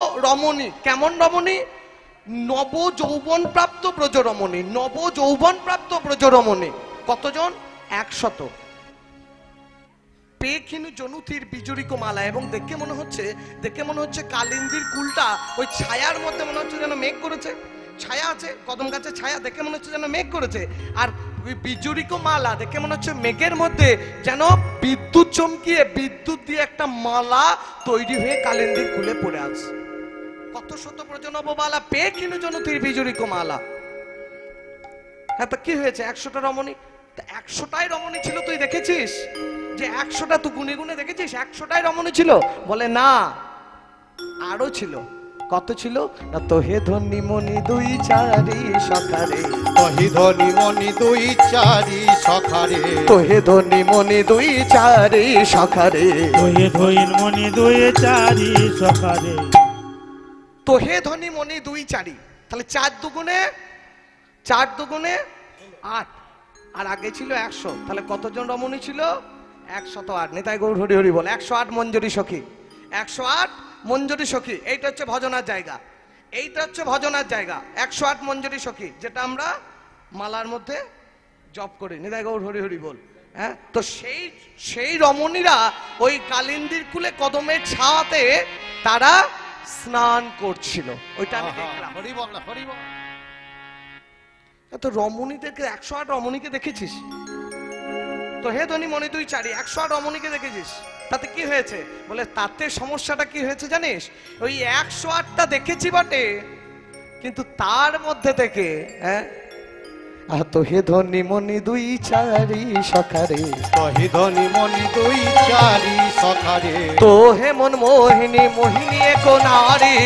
রমণী, কেমন রমণী? নব যৌবন প্রাপ্ত ব্রজরমণী, নব যৌবন প্রাপ্ত ব্রজরমণী। কতজন? 100। পেখিনু জনুতির বিজুরিক মালা, এবং দেখে মনে হচ্ছে কালিন্দীর কুলটা ওই ছায়ার মধ্যে মনে হচ্ছে যেন মেঘ করেছে। ছায়া আছে, কদম গাছের ছায়া, দেখে মনে হচ্ছে যেন মেঘ করেছে। আর বিজুরিক মালা দেখে মনে হচ্ছে মেঘের মধ্যে যেন বিদ্যুৎ চমকিয়ে বিদ্যুৎ দিয়ে একটা মালা তৈরি হয়ে কালিন্দীর কুলে পড়ে আছে। কত শত প্রজনব মালা, পেখিনু জনুতির বিজুরিক মালা। হ্যাঁ, তা কি হয়েছে? 100টা রমণী। 100টাই রমণী ছিল, তুই দেখেছিস যে 100টা তুই গুনে গুনে দেখেছিস 100টাই রমণী ছিল? বলে না, আরো ছিল। কত ছিল? না, তোহে ধনী মণি দুই চারি সখারে, তোহে ধনী মণি দুই চারি সখারে, তোহে ধনী মণি দুই চারি সখারে, তোহে ধনী মণি দুই চারি সখারে, তোহে ধনী মণি দুই চারি। তাহলে 4 দুগুণে 8, আর আগে ছিল 100। তাহলে কতজন রমণী ছিল? 108। নেতাই গৌর হরি হরি বল। 108 মঞ্জরি সখী, 108 মঞ্জরি সখী। এইটা হচ্ছে ভজনার জায়গা, এইটা হচ্ছে ভজনার জায়গা। 108 মঞ্জরি সখী, যেটা আমরা মালার মধ্যে জপ করি। নেতাই গৌর হরি হরি বল। হ্যাঁ, তো সেই রমণীরা ওই কালিন্দীর কুলে কদমের ছায়াতে তারা স্নান করছিল। ওইটা আমি দেখলাম। হরি বল না, হরি বল। তো রমণীদেরকে 108 রমণীকে দেখেছিস তো? হে ধনী মণি দুই চারি, 108 রমণীকে দেখেছিস। তাতে কি হয়েছে? বলে তাতে সমস্যাটা কি হয়েছে জানিস? ওই 108টা দেখেছি বটে, কিন্তু তার মধ্যে থেকে তো হে ধনী মণি দুই চারি সখারে, তোহে ধনী মণি দুই চারি সখারে, তো হে মন মোহিনী মোহিনী এক নারী,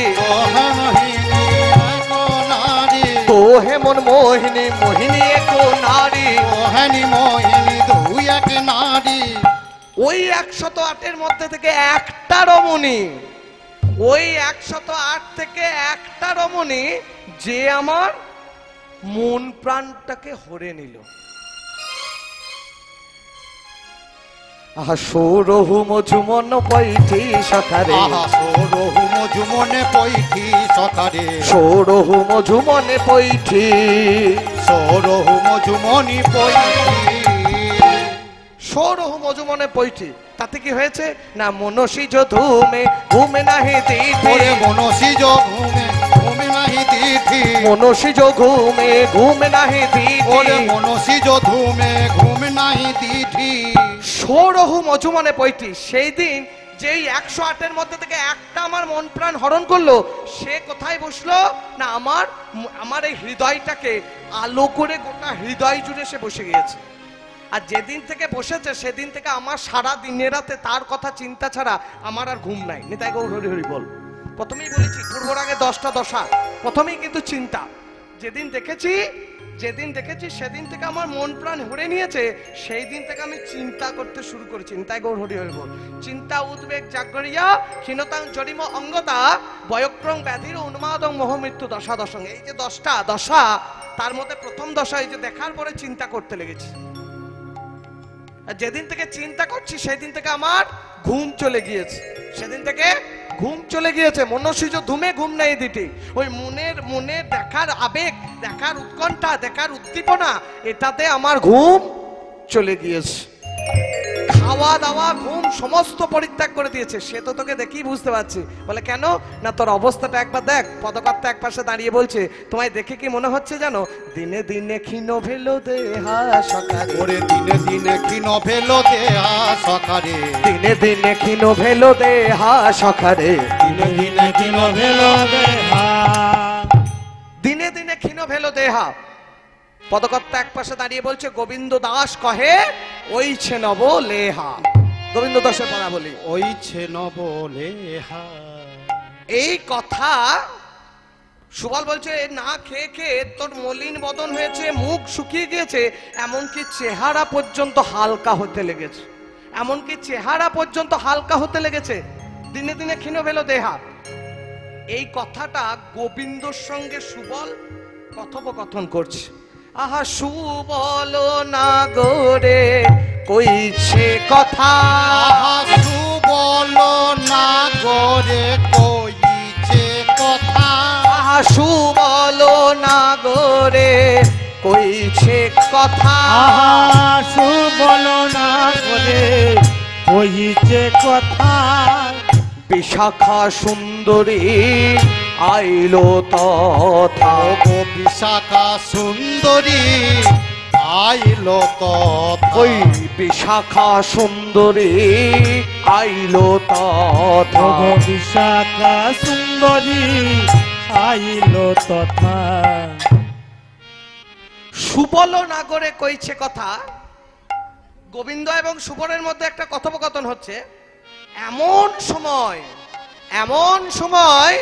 তো হে মন মোহিনী মোহিনী এক নারী, মোহিনী মোহিনী দুই এক নারী। ওই 108-এর মধ্যে থেকে একটা রমণী, ওই 108 থেকে একটা রমণী যে আমার মন প্রাণটাকে হরে নিল। আহা সৌরহু মজুমন পৈঠি সখারে, আহা সৌরহু মজুমনে পৈঠি সখারে, সৌরহু মজুমনে পৈঠি, সৌরহু মজুমনি পৈঠি, সৌরহু মজুমনে পৈঠি। তাতে কি হয়েছে? না, মনসিজ ধুমে ঘুমে নাহি দিঠি, মনসিজ ঘুমে ঘুমে নাহি দিঠি, মনসিজ ঘুমে ঘুমে নাহি দিঠি, মনসিজ ধুমে ঘুমে নাহি দিঠি। সৌরহু মজুমনে পৈঠি। সেই দিন যেই 108-এর মধ্যে থেকে একটা আমার মন প্রাণ হরণ করলো, সে কোথায় বসলো? না, আমার এই হৃদয়টাকে আলো করে গোটা হৃদয় জুড়ে সে বসে গিয়েছে। আর যেদিন থেকে বসেছে সেদিন থেকে আমার সারা দিনে রাতে তার কথা চিন্তা ছাড়া আমার আর ঘুম নাই। নিতাই গৌর হরি হরি বল। প্রথমেই বলেছি পূর্বর আগে 10টা দশা, প্রথমেই কিন্তু চিন্তা। যেদিন দেখেছি সেদিন থেকে আমার মন প্রাণ হরে নিয়েছে, সেই দিন থেকে আমি চিন্তা করতে শুরু করেছি। নিতাই গৌর হরি হরি বল। চিন্তা উদ্বেগ জাগরিয়া ক্ষীণতাং জরিম অঙ্গতা বয়ক্রং ব্যাধির উন্মাদং মোহ মৃত্যু দশা দশং। এই যে 10টা দশা, তার মধ্যে প্রথম দশা এই যে দেখার পরে চিন্তা করতে লেগেছি। যেদিন থেকে চিন্তা করছি সেদিন থেকে আমার ঘুম চলে গিয়েছে, সেদিন থেকে ঘুম চলে গিয়েছে। মনসিজ ধুমে ঘুম নেই দিটি। ওই মনে দেখার আবেগ, দেখার উৎকণ্ঠা, দেখার উদ্দীপনা, এটাতে আমার ঘুম চলে গিয়েছে। খাওয়া দাওয়া ঘুম সমস্ত পরিত্যাগ করে দিয়েছে। সে তো তোকে দেখেই বুঝতে পারছি। বলে কেন? না, তোর অবস্থাটা একবার দেখ। পদকর্তা এক পাশে দাঁড়িয়ে বলছে, তোমায় দেখে কি মনে হচ্ছে জানো? দিনে দিনে ক্ষীণ ভেলো দেহা সখারে, ওরে দিনে দিনে ক্ষীণ ভেলো দেহা সখারে, দিনে দিনে ক্ষীণ ভেলো দেহা সখারে, দিনে দিনে ক্ষীণ ভেলো দেহা, দিনে দিনে ক্ষীণ ভেলো দেহা। পদকর্তা এক পাশে দাঁড়িয়ে বলছে, গোবিন্দ দাস কহে ওইছে নব লেহা। গোবিন্দ দাসের পড়া বলি, ওইছে নব লেহা। এই কথা সুবল বলছে, না খেয়ে খেয়ে তোর মলিন বদন হয়েছে, মুখ শুকিয়ে গিয়েছে, এমনকি চেহারা পর্যন্ত হালকা হতে লেগেছে, এমনকি চেহারা পর্যন্ত হালকা হতে লেগেছে। দিনে দিনে ক্ষীণ ভেলো দেহা। এই কথাটা গোবিন্দর সঙ্গে সুবল কথোপকথন করছে। আহা সুবল না গোরে কইছে কথা, আহা সুবল না গোরে কইছে সুবল নাগরে কইছে কথা, সুবল নাগরে কইছে কথা, বিশাখা সুন্দরী আইলো তথা। গো বিশাখা সুন্দরী আইলো তথা, ওই বিশাখা সুন্দরী আইলো তথা। বিশাখা সুন্দরী আইল তথা। সুবল নাগরে কইছে কথা। গোবিন্দ এবং সুবলের মধ্যে একটা কথোপকথন হচ্ছে। এমন সময়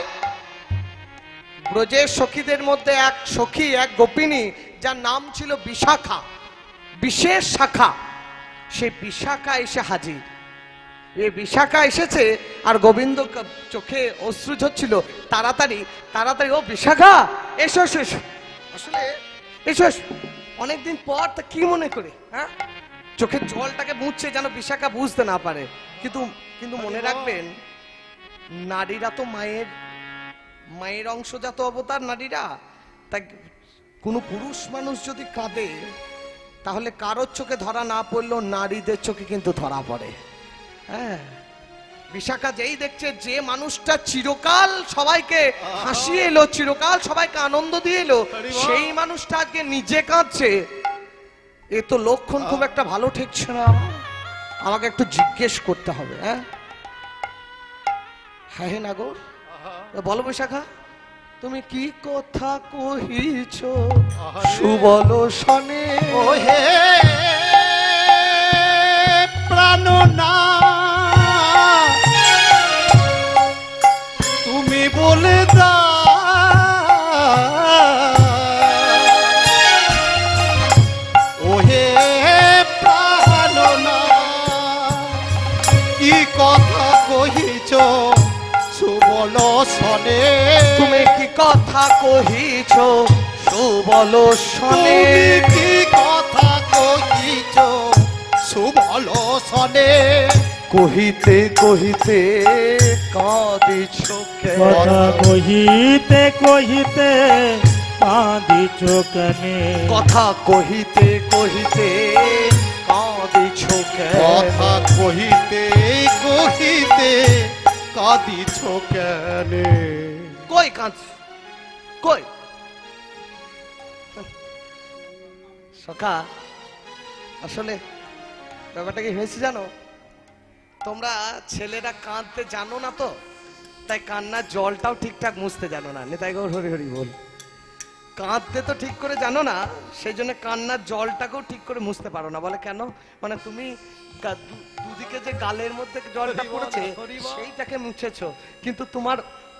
ব্রজের সখীদের মধ্যে এক সখী, এক গোপিনী, যার নাম ছিল বিশাখা, বিশেষ শাখা, সে বিশাখা এসে হাজির। এই বিশাখা এসেছে আর গোবিন্দ চোখে অশ্রু ঝরছিল। তাড়াতাড়ি তাড়াতাড়ি, ও বিশাখা এসো এসো এসো, আসলে এসো এসো, অনেকদিন পর তা কি মনে করে, হ্যাঁ? চোখের জলটাকে মুছছে যেন বিশাখা বুঝতে না পারে। কিন্তু কিন্তু মনে রাখবেন, নারীরা তো মায়ের অংশজাত অবতার নারীরা। তাই কোনো পুরুষ মানুষ যদি কাঁদে, তাহলে কারোর চোখে ধরা না পড়লেও নারীদের চোখে কিন্তু ধরা পড়ে। হ্যাঁ, বিশাখা যেই দেখছে যে মানুষটা চিরকাল সবাইকে হাসিয়ে এলো, চিরকাল সবাইকে আনন্দ দিয়ে এলো, সেই মানুষটা আজকে নিজে কাঁদছে, এ তো লক্ষণ খুব একটা ভালো ঠেকছে না। আমাকে একটু জিজ্ঞেস করতে হবে। হ্যাঁ হ্যাঁ না গো, বলো বিশাখা, তুমি কি কথা কহিছ সুবল সনে? ও হে প্রাণনা, তুমি বলে দাও, ও হে প্রাণনা, কি কথা কহিছ সুবল সনে? তুমি কি কথা কহিছ সুবল সনে? তুমি কি কথা কহিছ সুবল সনে? কহিতে কহিতে কাঁদিছ কথা কহিতে কহিতে কাঁদিছ কেনে? কথা কহিতে কহিতে কাঁদিছ কথা কহিতে কহিতে কাঁদিছ কেনে? কই কাঁদছ, কই? সখা, আসলে ব্যাপারটা কি হয়েছে জানো? তোমরা ছেলেরা কাঁদতে জানো না তো, তাই কান্নার জলটাও ঠিকঠাক মুছতে জানো না। নেতাই গৌর হরি হরি বল। কাঁদতে তো ঠিক করে জানো না, সেই জন্য কান্নার জলটাকেও ঠিক করে মুছতে পারো না। বলে কেন? মানে তুমি দুদিকে যে গালের মধ্যে জলটা পড়েছে সেইটাকে মুছেছো, কিন্তু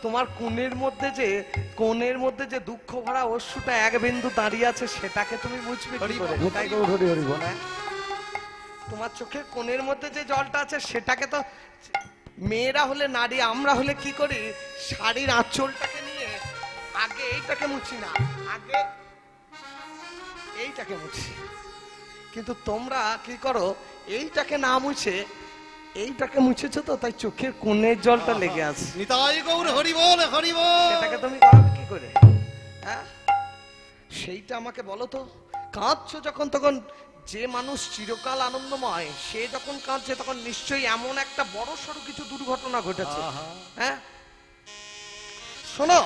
তোমার কোণের মধ্যে যে দুঃখ ভরা অশ্রুটা এক বিন্দু দাঁড়িয়ে আছে, সেটাকে তুমি মুছবে কি করে? নেতাই গৌর হরি হরি বল। তোমার চোখের কোণের মধ্যে যে জলটা আছে সেটাকে তো, মেয়েরা হলে, নারী আমরা হলে কি করি, শাড়ির আঁচলটাকে নিয়ে আগে এইটাকে মুছি না, আগে এইটাকে মুছি। কিন্তু তোমরা কি করো, এইটাকে না মুছে এইটাকে মুছেছো তো, তাই চোখের কোণের জলটা লেগে আছে। নিতাই গৌর হরি বল, হরি বল। সেটাকে তুমি করাবে কি করে? হ্যাঁ, সেইটা আমাকে বলো তো। কাঁদছো যখন, তখন যে মানুষ চিরকাল আনন্দময়, সে যখন কাঁদছে তখন নিশ্চয়ই এমন একটা বড় সড়ো কিছু দুর্ঘটনা ঘটেছে। হ্যাঁ শোনো,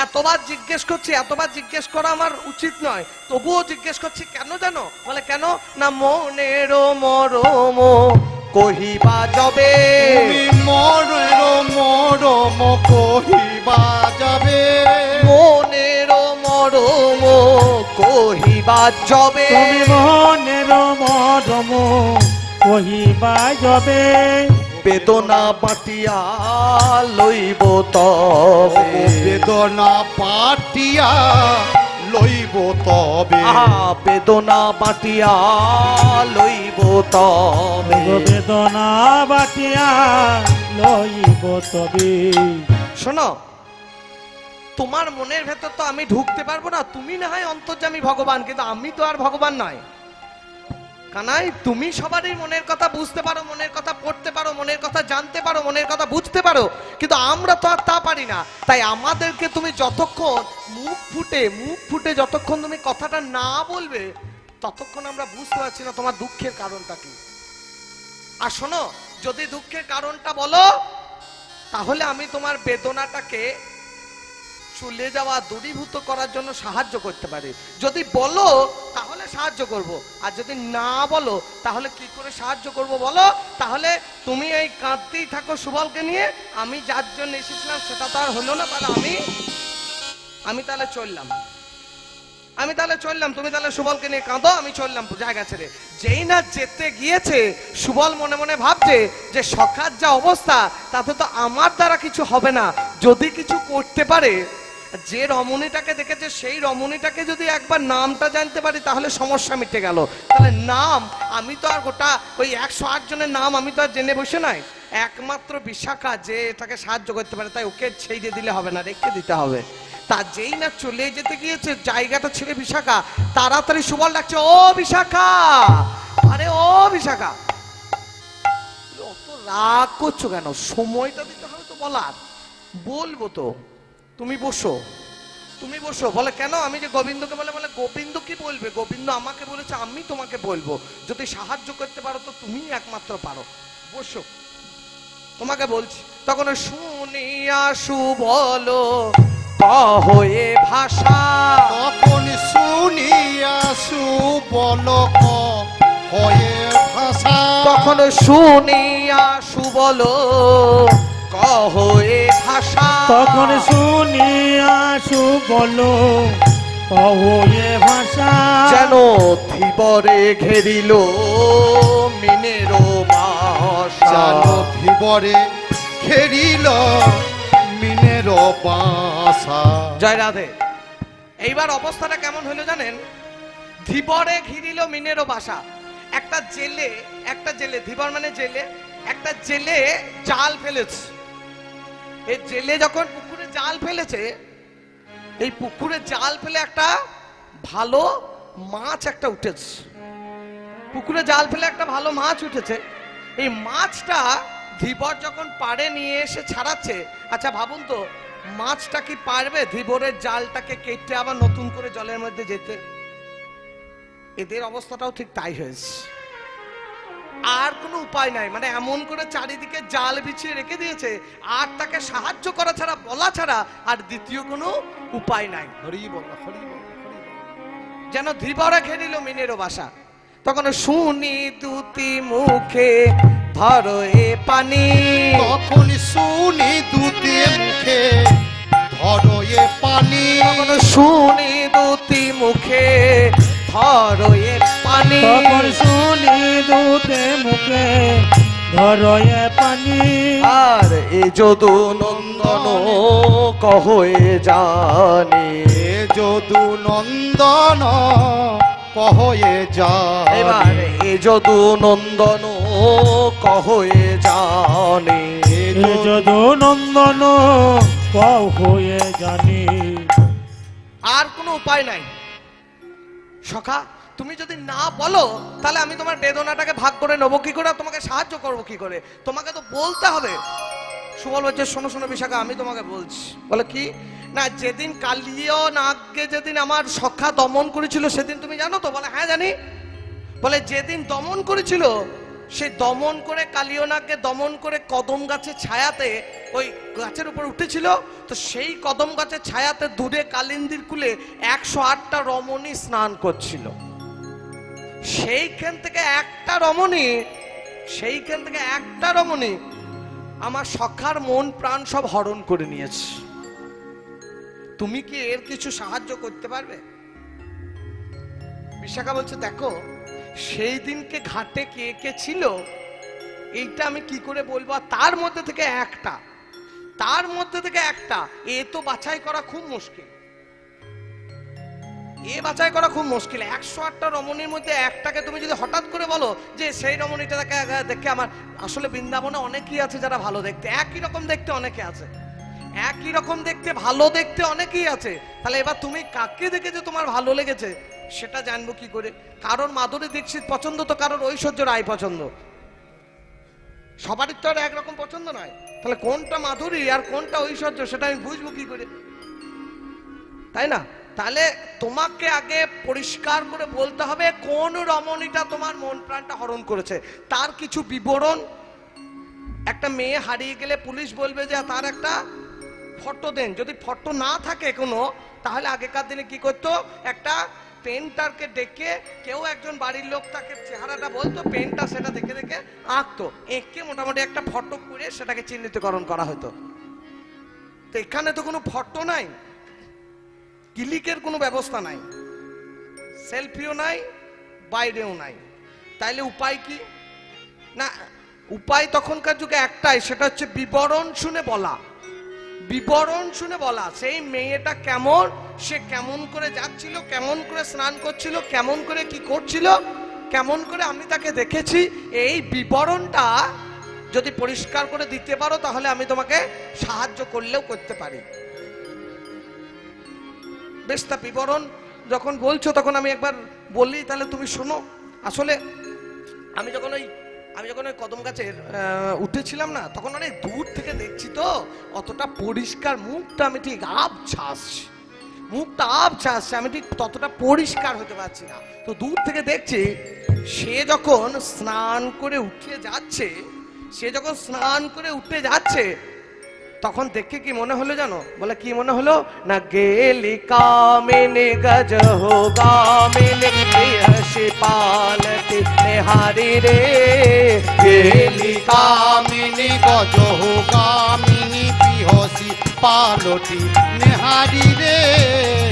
এতবার জিজ্ঞেস করা আমার উচিত নয়, তবুও জিজ্ঞেস করছি। কেন জানো? বলে কেন না, মনের মরম কহিবা যাবে, তুমি মনের মরম কহিবা যাবে, মনের মরম কহিবা যাবে, তুমি মনের মরম কহিবা যাবে, বেদনা বাটিয়া লইব তবে, বেদনা পাটিয়া লইব তবে, বেদনা বাটিয়া লইব তবে, বেদনা বাটিয়া লইব তবে। শোনো, তোমার মনের ভেতর তো আমি ঢুকতে পারবো না। তুমি না হয় অন্তর্যামী ভগবান, কিন্তু আমি তো আর ভগবান নয়। কানাই তুমি সবারই মনের কথা বুঝতে পারো, মনের কথা পড়তে পারো, মনের কথা জানতে পারো, মনের কথা বুঝতে পারো, কিন্তু আমরা তো আর তা পারি না। তাই আমাদেরকে তুমি যতক্ষণ মুখ ফুটে যতক্ষণ তুমি কথাটা না বলবে, ততক্ষণ আমরা বুঝতে পারছি না তোমার দুঃখের কারণটা কি। আর শোনো, যদি দুঃখের কারণটা বলো, তাহলে আমি তোমার বেদনাটাকে চলে যাওয়া দূরীভূত করার জন্য সাহায্য করতে পারি। যদি বলো তাহলে সাহায্য করব, আর যদি না বলো তাহলে কি করে সাহায্য করব বলো? তাহলে তুমি এই কাঁদতেই থাকো সুবলকে নিয়ে, আমি যার জন্য এসেছিলাম সেটা তো আর হলো না, তাহলে আমি তাহলে চললাম, তুমি তাহলে সুবলকে নিয়ে কাঁদো, আমি চললাম জায়গা ছেড়ে। যেই না যেতে গিয়েছে, সুবল মনে মনে ভাবছে যে সখার যা অবস্থা, তাতে তো আমার দ্বারা কিছু হবে না। যদি কিছু করতে পারে, যে রমণীটাকে দেখেছে সেই রমণীটাকে যদি একবার নামটা জানতে পারি, তাহলে সমস্যা মিটে গেল। তাহলে নাম, আমি তো আর গোটা ওই 108 জনের নাম আমি তো আর জেনে বসে নাই, একমাত্র বিশাখা যে এটাকে সাহায্য করতে পারে, তাই ওকে ছেড়ে দিলে হবে না, রেখে দিতে হবে। তা যেই না চলে যেতে গিয়েছে জায়গাটা ছেড়ে বিশাখা, তাড়াতাড়ি সুবল ডাকছে, ও বিশাখা, আরে ও বিশাখা। অত রাগ করছো কেন? সময়টা দিতে হবে তো বলার, বলবো তো। তুমি বসো। বলে কেন? আমি যে গোবিন্দকে বলে গোবিন্দ কি বলবে? গোবিন্দ আমাকে বলেছে আমি তোমাকে বলবো, যদি সাহায্য করতে পারো তো তুমি একমাত্র পারো, বসো, তোমাকে বলছি। তখন শুনিয়া সুবল কহে ভাষা, তখন শুনিয়া সুবল কহে ভাষা, তখন শুনিয়া সুবল কহে ভাষা, তখন শুনিয়া সুবল কহে ভাষা, যেন ধীবরে ঘেরিল মিনের বাসা, যেন ধীবরে ঘেরিল মিনের বাসা। জয় রাধে। এইবার অবস্থাটা কেমন হলো জানেন? ধীবরে ঘিরিল মিনের বাসা। একটা জেলে, ধীবর মানে জেলে, একটা জেলে জাল ফেলেছে। এই জেলে যখন পুকুরে জাল ফেলেছে, এই পুকুরে জাল ফেলে একটা ভালো মাছ একটা উঠেছে, পুকুরে জাল ফেলে একটা ভালো মাছ উঠেছে। এই মাছটা ধীবর যখন পাড়ে নিয়ে এসে ছাড়াচ্ছে, আচ্ছা ভাবুন তো, মাছটা কি পারবে ধীবরের জালটাকে কেটে আবার নতুন করে জলের মধ্যে যেতে? এদের অবস্থাটাও ঠিক তাই হয়েছে। আর কোনো উপায় নাই, মানে এমন করে চারিদিকে জাল বিছিয়ে রেখে দিয়েছে, আর তাকে সাহায্য করা ছাড়া, বলা ছাড়া আর দ্বিতীয় কোনো উপায় নাই। হরি বল, হরি বল, যেন ধীবরে ঘেরিল মিনের বাসা। তখন শুনি দুটি মুখে ধরো এ পানি, তখন শুনি দুটি মুখে ধরো এ পানি, তখন শুনি দুটি মুখে ধরো এ পানি, তখন শুনি দুতে মুখে ধরো এ পানি, আর এ যদু নন্দন কহে জানি, এ যদু নন্দন কহে যায়। এবার এ যদু নন্দন কহে জানি, এ যদু নন্দন কহে জানি। আর কোনো উপায় নাই। সখা, তুমি যদি না বলো, তাহলে আমি তোমার বেদনাটাকে ভাগ করে নেবো কি করে, তোমাকে সাহায্য করবো কি করে? তোমাকে তো বলতে হবে। সুবল বলছে, শোনো শোনো বিশাখা, আমি তোমাকে বলছি। বলে কি? না, যেদিন কালিয় নাগকে যেদিন আমার সখা দমন করেছিল, সেদিন তুমি জানো তো? বলে হ্যাঁ জানি। বলে যেদিন দমন করেছিল, সেই দমন করে কালিয় নাগকে দমন করে কদম গাছের ছায়াতে, ওই গাছের উপর উঠেছিল, তো সেই কদম গাছের ছায়াতে দূরে কালিন্দির কুলে 108টা রমণী স্নান করছিল। সেইখান থেকে একটা রমণী আমার সখার মন প্রাণ সব হরণ করে নিয়েছে। তুমি কি এর কিছু সাহায্য করতে পারবে? বিশাখা বলছে, দেখো সেই দিনকে ঘাটে কে কে ছিল এইটা আমি কি করে বলবো, তার মধ্যে থেকে একটা এ তো বাছাই করা খুব মুশকিল। 108টা রমণীর মধ্যে একটাকে তুমি যদি হঠাৎ করে বলো যে সেই রমণীটা দেখে আমার, আসলে বৃন্দাবনে অনেকেই আছে যারা ভালো দেখতে, একই রকম দেখতে অনেকে আছে, একই রকম দেখতে ভালো দেখতে অনেকেই আছে। তাহলে এবার তুমি কাকে দেখে যে তোমার ভালো লেগেছে, সেটা জানবো কি করে? কারোর মাধুরী দীক্ষিত পছন্দ তো কারোর ঐশ্বর্য রায় পছন্দ, সবারই তো আর একরকম পছন্দ নয়। তাহলে কোনটা মাধুরী আর কোনটা ঐশ্বর্য সেটা আমি বুঝবো কি করে, তাই না? তাহলে তোমাকে আগে পরিষ্কার করে বলতে হবে কোন রমণীটা তোমার মন প্রাণটা হরণ করেছে, তার কিছু বিবরণ। একটা মেয়ে হারিয়ে গেলে পুলিশ বলবে যে তার একটা ফটো দেন, যদি ফটো না থাকে কোনো, তাহলে আগেকার দিনে কি করতো, একটা পেন্টারকে ডেকে কেউ একজন বাড়ির লোক তাকে চেহারাটা বলতো, পেনটা সেটা দেখে দেখে আঁকতো, এঁকে মোটামুটি একটা ফটো করে সেটাকে চিহ্নিতকরণ করা হতো। তো এখানে তো কোনো ফটো নাই, ক্লিকের কোনো ব্যবস্থা নাই, সেলফিও নাই, বাইরেও নাই, তাইলে উপায় কি? না, উপায় তখনকার যুগে একটাই, সেটা হচ্ছে বিবরণ শুনে বলা। বিবরণ শুনে বলা, সেই মেয়েটা কেমন, সে কেমন করে যাচ্ছিল, কেমন করে স্নান করছিল, কেমন করে কি করছিল, কেমন করে আমি তাকে দেখেছি, এই বিবরণটা যদি পরিষ্কার করে দিতে পারো তাহলে আমি তোমাকে সাহায্য করলেও করতে পারি। বেশ, তা বিবরণ যখন বলছো তখন আমি একবার বলি, তাহলে তুমি শোনো। আসলে আমি যখন ওই কদম গাছের উঠেছিলাম না, তখন অনেক দূর থেকে দেখছি তো, অতটা পরিষ্কার মুখটা আমি ঠিক আবছা আসছে, আমি ঠিক ততটা পরিষ্কার হতে পারছি না। তো দূর থেকে দেখছি সে যখন স্নান করে উঠে যাচ্ছে, তখন দেখে কি মনে হলো জানো? বলে কি মনে হলো না, গেলি কামিনী গজ হো গামিনী প্রিয়সী পালতি নেহারি রে, গেলি কামিনী গজ হো গামিনী প্রিয়সী পালতি নেহারি রে,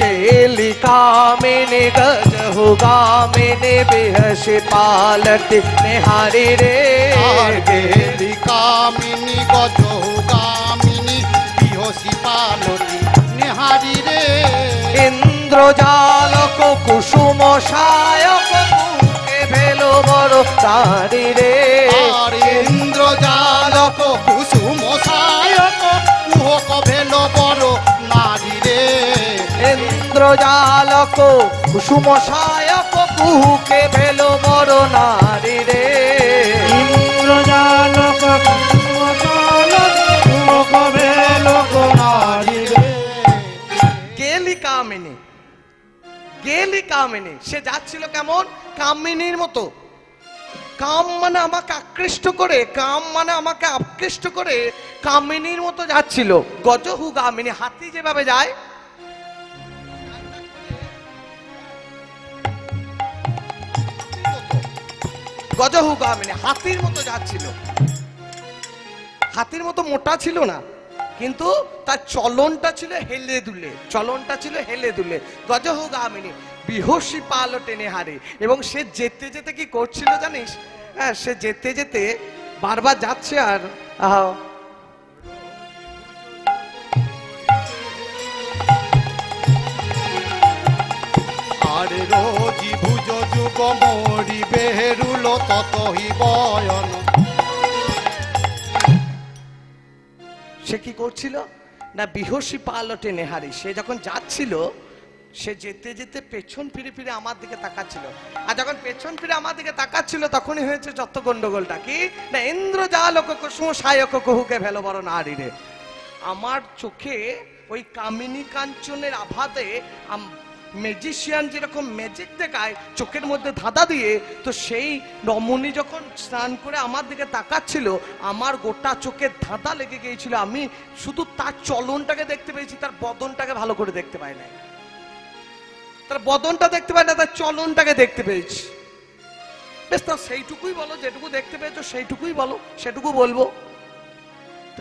গেলি কামিনী গজ হো গামিনী প্রিয়সী পালতি নেহারি রে, আর গেলি কামিনী গজ হো গামিনী প্রিয়সী পালতি নেহারি রে, ইন্দ্রজালক কুসুম সায়ক বুকে ভেলো বড় তারি রে, আর ইন্দ্রজালক কুসুম সায়ক কুহক ভেল বড় নারী রে, ইন্দ্রজালক কুসুম সায়ক বুকে ভেলো বড় নারী রে, ইন্দ্রজালক নারী রে। গেলি কামিনী, সে যাচ্ছিল কেমন? কামিনীর মতো। কাম মানে আমাকে আকৃষ্ট করে, কামিনীর মতো যাচ্ছিল। গজহু গামিনী, হাতি যেভাবে যায়, গজহু গামিনী হাতির মতো যাচ্ছিল। হাতির মতো মোটা ছিল না, কিন্তু তার চলনটা ছিল হেলে দুলে। গজহু গামিনী বিহসী পালটে নেহারে, এবং সে যেতে যেতে কি করছিল জানিস? হ্যাঁ, সে যেতে যেতে বারবার যাচ্ছে আর আর রোজি ভুজ যুগ মরি বেরুল ততহি বয়ন। সে কি করছিল না, বিহসী পালটে নেহারি, সে যখন যাচ্ছিল, সে যেতে যেতে পেছন ফিরে ফিরে আমার দিকে তাকাচ্ছিল। আর যখন পেছন ফিরে আমার দিকে তাকাচ্ছিল, তখনই হয়েছে যত গন্ডগোলটা। কি না, ইন্দ্রজালক কুসুম সায়ক কুহুকে ভেলো বড় নারী রে। আমার চোখে ওই কামিনী কাঞ্চনের আভাতে ম্যাজিশিয়ান যেরকম ম্যাজিক দেখায় চোখের মধ্যে ধাঁধা দিয়ে, তো সেই রমণী যখন স্নান করে আমার দিকে তাকাচ্ছিল, আমার গোটা চোখে ধাঁধা লেগে গিয়েছিল। আমি শুধু তার চলনটাকে দেখতে পেয়েছি, তার বদনটাকে ভালো করে দেখতে পাই নাই। তার বদনটা দেখতে পাই না, তার চলনটাকে দেখতে পেয়েছি। বেশ, তা সেইটুকুই বলো, যেটুকু দেখতে পেয়েছো সেইটুকুই বলো, সেটুকু বলবো।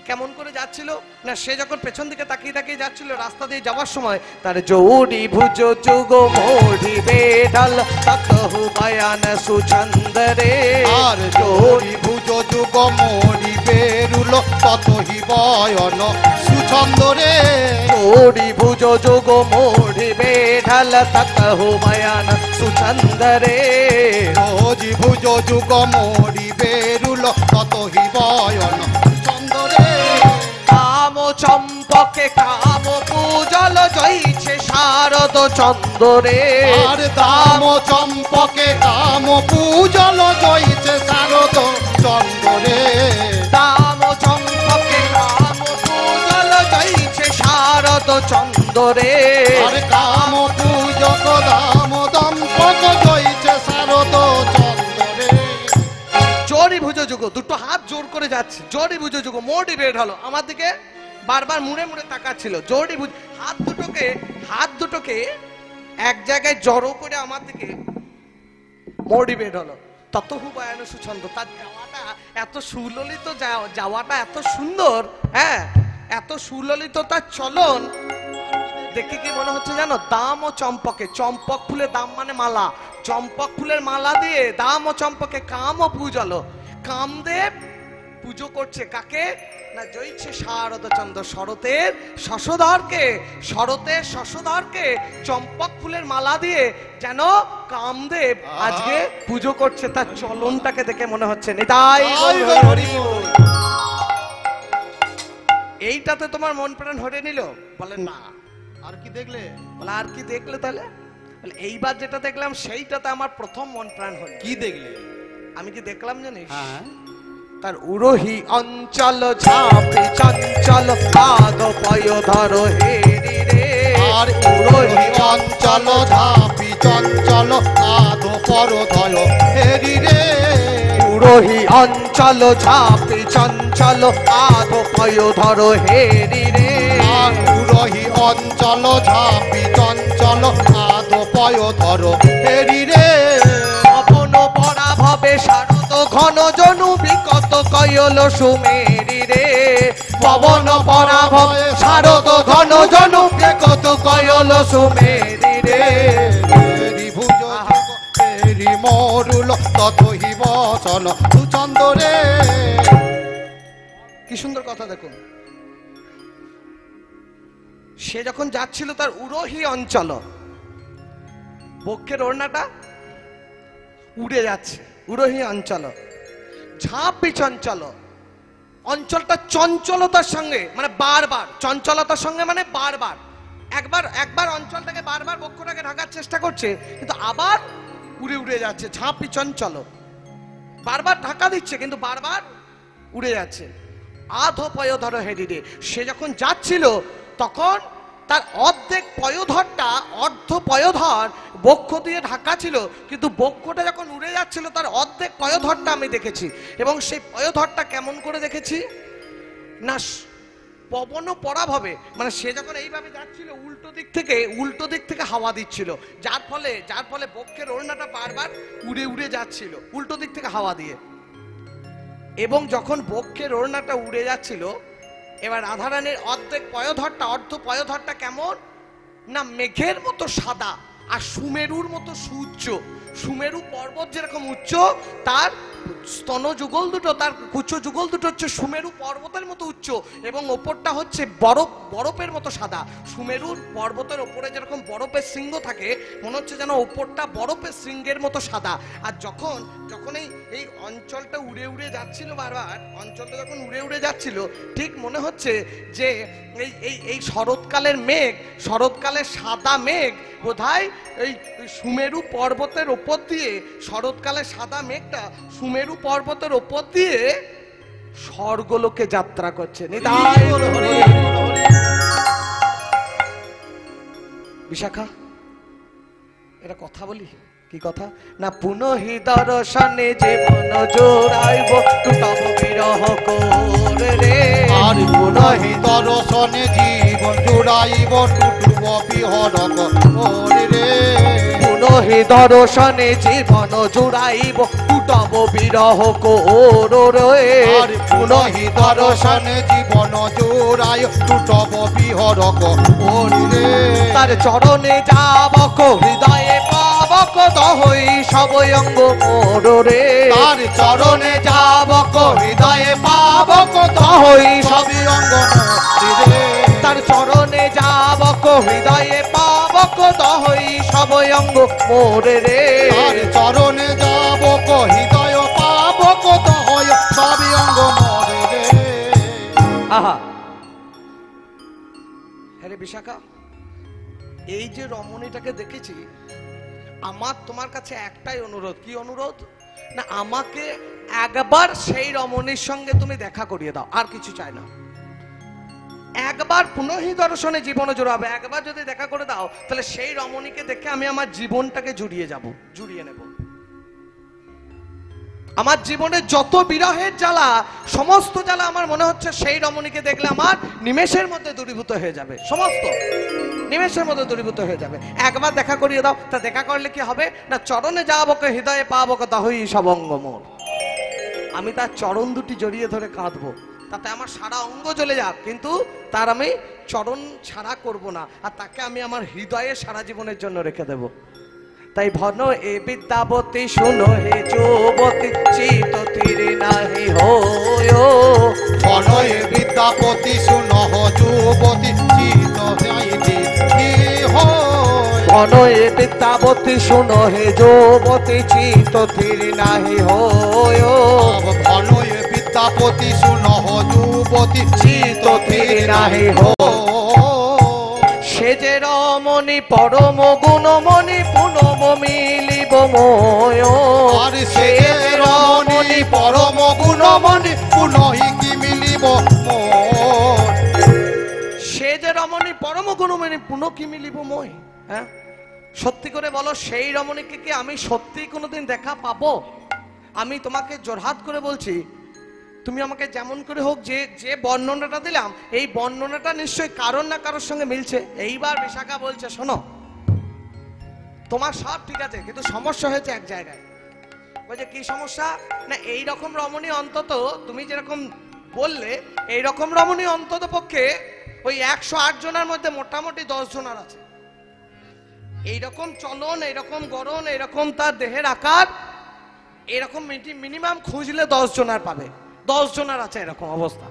কেমন করে যাচ্ছিল না, সে যখন পেছন দিকে তাকিয়ে তাকিয়ে যাচ্ছিল, রাস্তা দিয়ে যাওয়ার সময় তার জোড়ি ভুজ যুগ মোড়ি বেঢাল ততহু বয়ান সুচন্দরে, আর জোড়ি ভুজ যুগ মরি বেরুল ততহি বয়ন সুচন্দরে, জোড়ি ভুজ যুগ মোড়ি বেঢাল ততহু বয়ান সুচন্দরে, রোজি ভুজ যুগ মরি বেরুল ততহি বয়ন সুচন্দরে, কাম চম্পকে কাম পূজল জয়ছে শারদ শারদ চন্দরে আর দাম চম্পকে কাম পূজল জয়ছে শারদ চন্দরে দাম চম্পকে কাম পূজল জয়ছে শারদ চন্দরে আর কাম পূজক দাম দম্পক জয়ছে শারদ চন্দরে জোরই ভুজ যুগ, দুটো হাত জোর করে যাচ্ছে, জোরই ভুজ যুগ মোটিভেট হলো, আমার দিকে বারবার মুড়ে মুড়ে তাকাচ্ছিল, জোরই ভুজ হাত দুটোকে এক জায়গায় জড়ো করে আমার দিকে মোটিভেট হলো। ততহু বয়ান সুছন্দ, তার যাওয়াটা এত সুললিত, যাওয়াটা এত সুন্দর, হ্যাঁ এত সুললিত তার চলন দেখে কি মনে হচ্ছে জানো? দাম ও চম্পকে, চম্পক ফুলের দাম মানে মালা, চম্পক ফুলের মালা দিয়ে দাম ও চম্পকে কাম ও পূজলো, কামদেব পুজো করছে কাকে না? জয়ছে শারদ চন্দ্র, শরতের শশধরকে, শরতের শশধরকে চম্পক ফুলের মালা দিয়ে যেন কামদেব আজকে পুজো করছে, তার চলনটাকে দেখে মনে হচ্ছে নিতাই হরি বল। এইটাতে তোমার মন প্রাণ হরে নিল? বলে না। আর কি দেখলে? বলে আর কি দেখলে? তাহলে বলে এইবার যেটা দেখলাম সেইটাতে আমার প্রথম মন প্রাণ হলো। কি দেখলে? আমি কি দেখলাম জানিস? হ্যাঁ, তার উরহি অঞ্চল ঝাপি চঞ্চল পাদ পয় ধর হেরি রে, আর উরহি অঞ্চল ঝাপি চঞ্চল আদ পর ধয় হেরি রে, উরহি অঞ্চল ঝাপি চঞ্চল পাদ পয় ধর হেরি রে, আর উরহি অঞ্চল ঝাপি চঞ্চল আদ পয় ধর হেরি রে, পবন পরাভবে শারদ ঘন জনু বিকত কয়ল সুমেরি রে, পবন পরাভবে শারদ ঘন জনু বিকত কয়ল সুমেরি রে, হেরি ভুজ হেরি মরুল ততহি বচন সুচন্দরে। কি সুন্দর কথা দেখুন। সে যখন যাচ্ছিল তার উরহি অঞ্চল, বক্ষের ওড়নাটা উড়ে যাচ্ছে, উরহি অঞ্চল ঝাঁপি চঞ্চল, অঞ্চলটা চঞ্চলতার সঙ্গে মানে বারবার, চঞ্চলতার সঙ্গে মানে বারবার, একবার অঞ্চলটাকে বারবার বক্ষটাকে ঢাকার চেষ্টা করছে কিন্তু আবার উড়ে উড়ে যাচ্ছে, ঝাঁপি চঞ্চল, বারবার ঢাকা দিচ্ছে কিন্তু বারবার উড়ে যাচ্ছে। আধো পয়োধর হেরিরে, সে যখন যাচ্ছিল তখন তার অর্ধেক পয়োধরটা, অর্ধ পয়োধর বক্ষ দিয়ে ঢাকা ছিল কিন্তু বক্ষটা যখন উড়ে যাচ্ছিল তার অর্ধেক পয়োধরটা আমি দেখেছি। এবং সেই পয়োধরটা কেমন করে দেখেছি না, পবন পরাভবে, মানে সে যখন এইভাবে যাচ্ছিল উল্টো দিক থেকে হাওয়া দিচ্ছিল, যার ফলে বক্ষের ওড়নাটা বারবার উড়ে উড়ে যাচ্ছিল উল্টো দিক থেকে হাওয়া দিয়ে। এবং যখন বক্ষের ওড়নাটা উড়ে যাচ্ছিল, এবার রাধারানীর অর্ধ পয়োধরটা কেমন না মেঘের মতো সাদা আর সুমেরুর মতো সুউচ্চ, সুমেরু পর্বত যেরকম উচ্চ তার স্তন যুগল দুটো, তার কুচ্চ যুগল দুটো হচ্ছে সুমেরু পর্বতের মতো উচ্চ এবং ওপরটা হচ্ছে বরফের মতো সাদা। সুমেরুর পর্বতের ওপরে যেরকম বরফের শৃঙ্গ থাকে মনে হচ্ছে যেন ওপরটা বরফের শৃঙ্গের মতো সাদা। আর যখন এই অঞ্চলটা উড়ে উড়ে যাচ্ছিল, বারবার অঞ্চলটা যখন উড়ে উড়ে যাচ্ছিল ঠিক মনে হচ্ছে যে এই শরৎকালের মেঘ, শরৎকালের সাদা মেঘ বোধহয় এই সুমেরু পর্বতের ওপর দিয়ে, শরৎকালের সাদা মেঘটা সুমেরু পর্বতের ওপর দিয়ে স্বর্গলোকে যাত্রা করছে। বিশাখা, এটা কথা বলি, কি কথা না, পুনহি দর্শনে জীবন জোড়াইব টুটাব বিরহ করে রে, আর পুনহি দর্শনে জীবন জোড়াইব টুটুব বিহর করে রে, পুনহি দর্শনে জীবন জোড়াইব টুটাব বিরহ করে রে, আর পুনহি দর্শনে জীবন জোড়াই টুটব বিহর করে রে, তার চরণে যাবক হৃদয়ে পাবক দহই সবয়ঙ্গ মোর রে, তার চরণে যাবক হৃদয়ে পাবক দহই সবই অঙ্গ রে, তার চরণে যাবক হৃদয়ে পাবক দহই সবয়ঙ্গ মোর রে, তার চরণে যাবক হৃদয় পাবক দহই সবই অঙ্গ মরে রে। আহা, হ্যাঁ বিশাখা, এই যে রমণীটাকে দেখেছি, আমার তোমার কাছে একটাই অনুরোধ। কি অনুরোধ? না, আমাকে একবার সেই রমণীর সঙ্গে তুমি দেখা করিয়ে দাও, আর কিছু চাই না। একবার পুনঃ দর্শনে জীবনে জোড়াবে, একবার যদি দেখা করে দাও, তাহলে সেই রমণীকে দেখে আমি আমার জীবনটাকে জুড়িয়ে নেব। আমার জীবনে যত বিরহের জ্বালা, সমস্ত জ্বালা আমার মনে হচ্ছে সেই রমণীকে দেখলে আমার নিমেষের মধ্যে দূরীভূত হয়ে যাবে, সমস্ত নিমেষের মধ্যে দূরীভূত হয়ে যাবে। একবার দেখা করিয়ে দাও। তা দেখা করলে কি হবে? না, চরণে যাবকে হৃদয়ে পাবক দাহই সবঙ্গ মোর। আমি তার চরণ দুটি জড়িয়ে ধরে কাঁদবো, তাতে আমার সারা অঙ্গ জ্বলে যাক, কিন্তু তার আমি চরণ ছাড়া করব না, আর তাকে আমি আমার হৃদয়ে সারা জীবনের জন্য রেখে দেব। তাই ভন এ বিদ্যাবতী শুনো হে যুবতী, চিত তীরে নাহি হয়। ভন এ বিদ্যাপতি শুনহ যুবতী, চিত নাহি হয়। ভন এ বিদ্যাবতী শুনো হে যুবতী, চিত তীরে নাহি হয়। ভন এ বিদ্যাপতি শুনহ যুবতী, চিত তীরে নাহি হয়। সে যে রমণী পরম গুণমণি, পুনম মিলিব ময়। আর সে যে রমণী পরম গুণমণি, পুনহি কি মিলিব মোর। সে যে রমণী পরম গুণমণি, পুনঃ কি মিলিব মই। হ্যাঁ, সত্যি করে বলো, সেই রমণীকে কি আমি সত্যি কোনোদিন দেখা পাবো? আমি তোমাকে জোরহাত করে বলছি, তুমি আমাকে যেমন করে হোক যে বর্ণনাটা দিলাম, এই বর্ণনাটা নিশ্চয়ই কারোর না কারোর সঙ্গে মিলছে। এইবার বিশাখা বলছে, শোনো, তোমার সব ঠিক আছে, কিন্তু সমস্যা হয়েছে এক জায়গায়। বলছে কি সমস্যা? না, এই রকম রমণী অন্তত তুমি যেরকম বললে, এই রকম রমণী অন্তত পক্ষে ওই 108 জনের মধ্যে মোটামুটি 10 জনের আছে। এইরকম চলন, এইরকম গড়ন, এইরকম তার দেহের আকার, এরকম মিনিমাম খুঁজলে 10 জনের পাবে। 10 জনের আছে এরকম অবস্থা।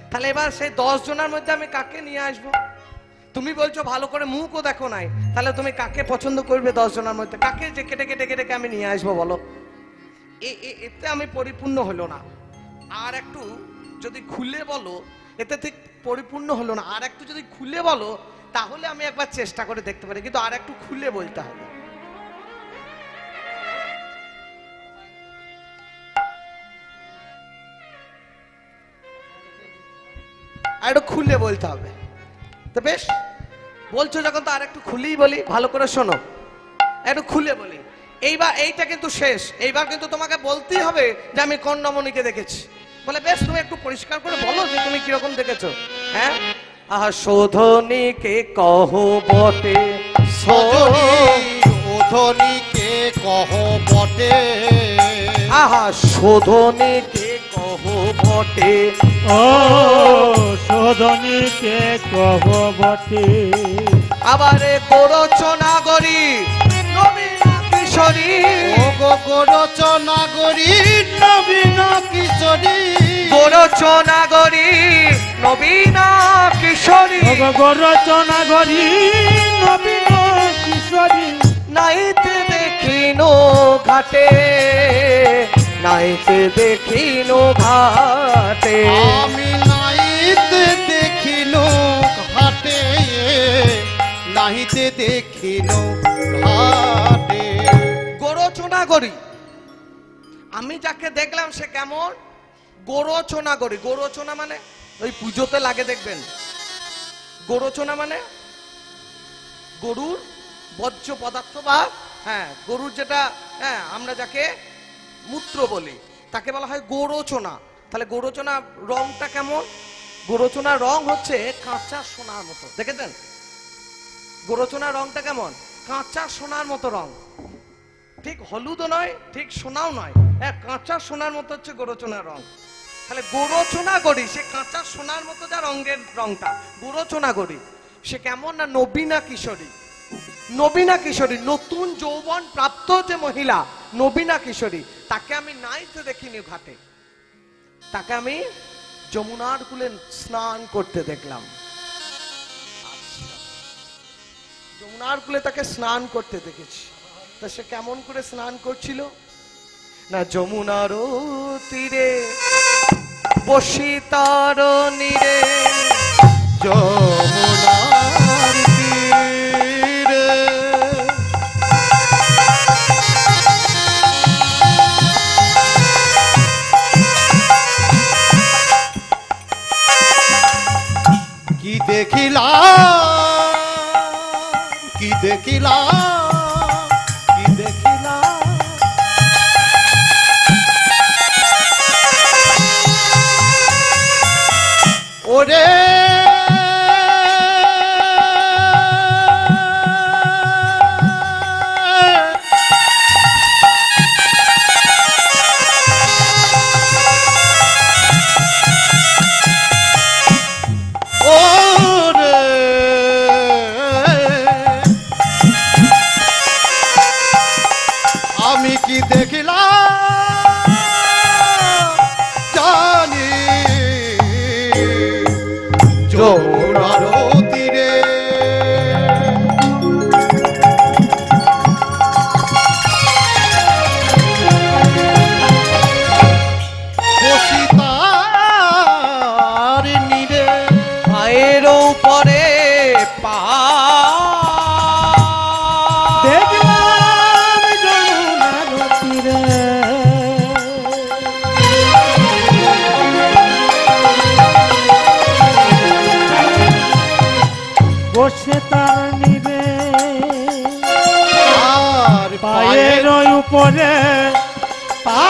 তাহলে এবার সেই 10 জনের মধ্যে আমি কাকে নিয়ে আসবো? তুমি বলছো ভালো করে মুখও দেখো নাই, তাহলে তুমি কাকে পছন্দ করবে 10 জনের মধ্যে? কাকে যে কেটে কেটে কেটে আমি নিয়ে আসবো বলো? এতে আমি পরিপূর্ণ হলো না। আর একটু যদি খুলে বলো, এতে ঠিক পরিপূর্ণ হলো না। আর একটু যদি খুলে বলো, তাহলে আমি একবার চেষ্টা করে দেখতে পারি, কিন্তু আর একটু খুলে বলতে হবে। আর একটু খুলে বলতে হবে। তো বেশ, বলছো যখন, তো আর একটু খুলেই বলি, ভালো করে শোনো, একটু খুলে বলি। এইবার এইটা কিন্তু শেষ, এইবার কিন্তু তোমাকে বলতেই হবে যে আমি কোন রমণীকে দেখেছি। বলে বেশ, তুমি একটু পরিষ্কার করে বলো যে তুমি কিরকম দেখেছো। হ্যাঁ, আহা শোধনীকে কহ বটে, শোধনীকে কহ বটে। আহা শোধনীকে কহ বটে, ও শোধনীকে কহ বটে। আবারে গোরচনাগরী নবীন কিশোরী, ও গো গোরচনাগরী নবীন কিশোরী। গোরচনাগরী নবীন কিশোরী, গোরচনাগরী নবীন কিশোরী। নাইতে দেখিনো ঘাটে, নাইতে দেখিনো ঘাটে। আমি নাইতে দেখিনো ঘাটে, নাহিতে দেখিনো ঘাটে। গোরচনাগরী, আমি যাকে দেখলাম সে কেমন? গোরচনাগরী। গোরচনা মানে ওই পুজোতে লাগে দেখবেন। গোরচনা মানে গরুর বর্জ্য পদার্থ, বা হ্যাঁ গরুর যেটা, হ্যাঁ আমরা যাকে মূত্র বলি, তাকে বলা হয় গোরচনা। তাহলে গোরচনা রংটা কেমন? গোরচনার রং হচ্ছে কাঁচা সোনার মতো। দেখেছেন গোরচনার রংটা কেমন? কাঁচা সোনার মতো রং। ঠিক হলুদও নয়, ঠিক সোনাও নয়, কাঁচা সোনার মতো হচ্ছে গোরচনার রং। তাহলে গোরচনাগরী, সে কাঁচা সোনার মতো যা রঙের রংটা, গোরচনাগরী। সে কেমন? না নবীনা কিশোরী। নবীনা কিশোরী, নতুন যৌবন প্রাপ্ত যে মহিলা, নবীনা কিশোরী, তাকে আমি নাইতে দেখিনি ঘাটে, তাকে আমি যমুনার কূলে স্নান করতে দেখলাম। যমুনার কূলে তাকে স্নান করতে দেখেছি। তা সে কেমন করে স্নান করছিল? না যমুনার তীরে বসি তার নীরে, যমুনার তীরে কি দেখিলাম, কি দেখিলাম। ওরে আমি কি দেখিলাম জানি যমুনার তীরে বসিতার নীরে পায়ের উপরে পা দেখলাম যমুনার তীরে বসে তার নিবে আর পায়ের উপরে পা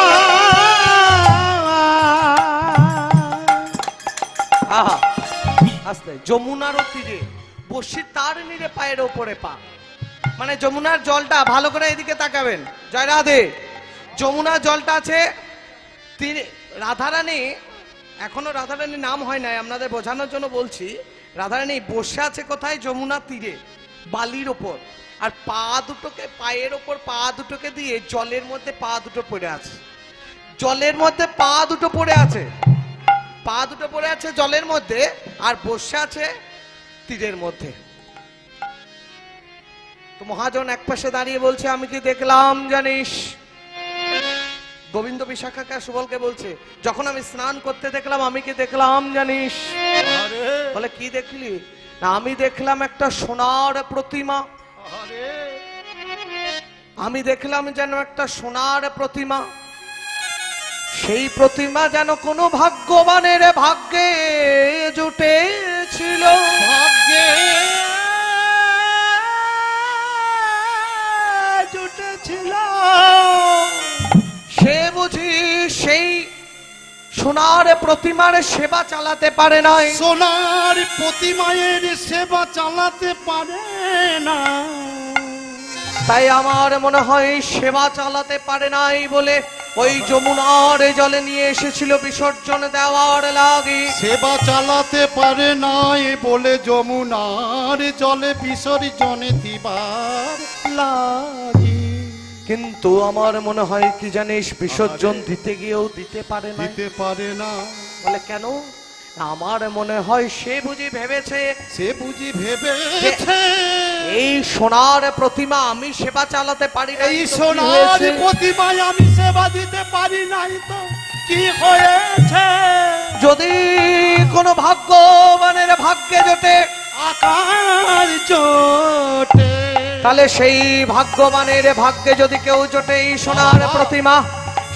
আহা আস্তে যমুনার তীরে বসে তার নিরে পায়ের উপরে পা, মানে যমুনার জলটা ভালো করে এদিকে তাকাবেন। জয় রাধে। যমুনার জলটা আছে তীরে, রাধারানী এখনো রাধারানীর নাম হয় নাই, আপনাদের বোঝানোর জন্য বলছি। রাধারানী বসে আছে কোথায়? যমুনা তীরে বালির ওপর, আর পা দুটোকে পায়ের ওপর পা দুটোকে দিয়ে জলের মধ্যে পা দুটো পড়ে আছে, জলের মধ্যে পা দুটো পড়ে আছে, পা দুটো পড়ে আছে জলের মধ্যে, আর বসে আছে তীরের মধ্যে। তো মহাজন একপাশে দাঁড়িয়ে বলছে, আমি কি দেখলাম জানিস? গোবিন্দ বিশাখাকে সুবলকে বলছে, যখন আমি স্নান করতে দেখলাম, আমি কি দেখলাম জানিস? বলে কি দেখলি? না, আমি দেখলাম একটা সোনার প্রতিমা। আমি দেখলাম যেন একটা সোনার প্রতিমা, সেই প্রতিমা যেন কোনো ভাগ্যবানের ভাগ্যে জুটেছিল। ভাগ্যে জুটেছিল সে বুঝি সেই সোনার প্রতিমার সেবা চালাতে পারে নাই, সোনার প্রতিমায়ের সেবা চালাতে পারে না। তাই আমার মনে হয় সেবা চালাতে পারে নাই বলে ওই যমুনার জলে নিয়ে এসেছিল বিসর্জন দেওয়ার লাগি। সেবা চালাতে পারে নাই বলে যমুনার জলে বিসর্জনে দিবার লাগি। কিন্তু আমার মনে হয় কি জানিস, বিসর্জন দিতে গিয়েও দিতে পারে না। দিতে পারে না। বলে কেন? আমার মনে হয় সে বুঝি ভেবেছে, সে বুঝি ভেবেছে এই সোনার প্রতিমা আমি সেবা চালাতে পারি না, এই সোনার প্রতিমায় আমি সেবা দিতে পারি নাই তো কি হয়েছে? যদি কোনো ভাগ্যবানের ভাগ্যে জোটে আকার জোটে, তাহলে সেই ভাগ্যবানের ভাগ্যে যদি কেউ জোটে এই সোনার প্রতিমা,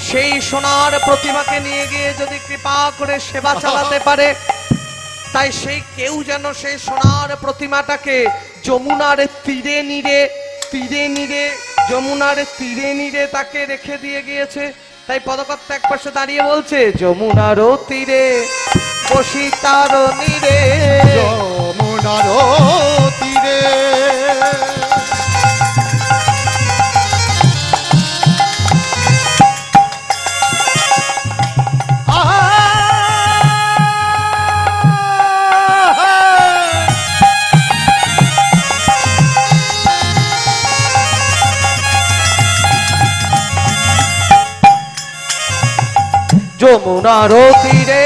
সেই সোনার প্রতিমাকে নিয়ে গিয়ে যদি কৃপা করে সেবা চালাতে পারে, তাই সেই কেউ যেন সেই সোনার প্রতিমাটাকে যমুনার তীরে নিরে যমুনার তীরে নিরে তাকে রেখে দিয়ে গিয়েছে। তাই পদকর্তা এক পাশে দাঁড়িয়ে বলছে, যমুনার তীরে বসি তার নিরে, যমুনার তীরে যমুনার তীরে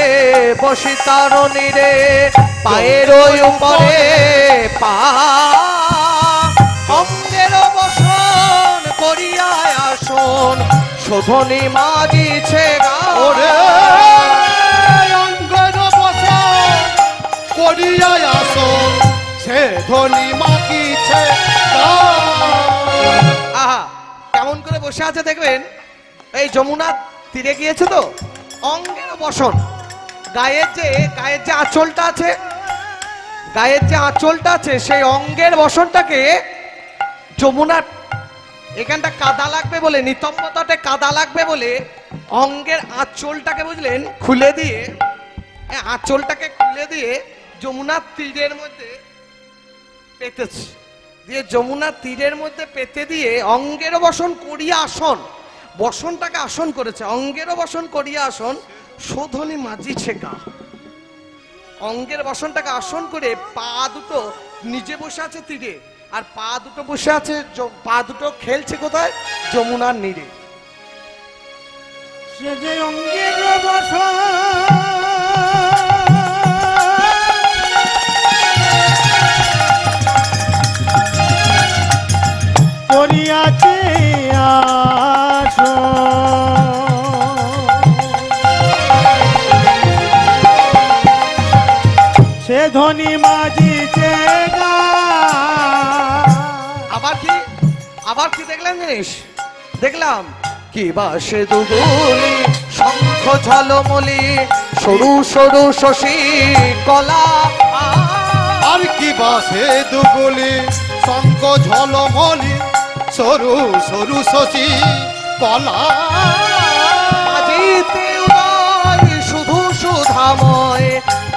বসি তার নিরে, পায়ের উপরে পা, অঙ্গের বসন করিয়া আসন, শোধনী মাজিছে ওরে অঙ্গের বসন করিয়া আসন, সে ধ্বনি মাগিছে। আহা, কেমন করে বসে আছে দেখবেন। এই যমুনা তীরে গিয়েছে তো, অঙ্গের বসন, গায়ের যে আঁচলটা আছে, গায়ের যে আঁচলটা আছে, সেই অঙ্গের বসনটাকে যমুনার এখানটা কাদা লাগবে বলে, নিতম্ব তটে কাদা লাগবে বলে অঙ্গের আঁচলটাকে বুঝলেন খুলে দিয়ে, আঁচলটাকে খুলে দিয়ে যমুনার তীরের মধ্যে পেতেছে, দিয়ে যমুনার তীরের মধ্যে পেতে দিয়ে অঙ্গেরও বসন করিয়া আসন, বসনটাকে আসন করেছে, অঙ্গেরও বসন করিয়া আসন, শোধনী মাঝি ছেকা। অঙ্গের বসনটাকে আসন করে পা দুটো নিজে বসে আছে তীরে, আর পা দুটো বসে আছে, পা দুটো খেলছে কোথায়? যমুনার নীরে। সে যে অঙ্গের বসন করিয়াছে আসন, সে ধ্বনি মাঝিছে গা। আবার কি দেখলাম জানিস? দেখলাম কি বাসে দুগুলি শঙ্খ ঝলমলি সরু সরু শশী কলা, আর কি বাসে দুগুলি শঙ্খ ঝলমলি সরু সরু শশী কলা। মাঝিতে উদয় শুধু সুধাময়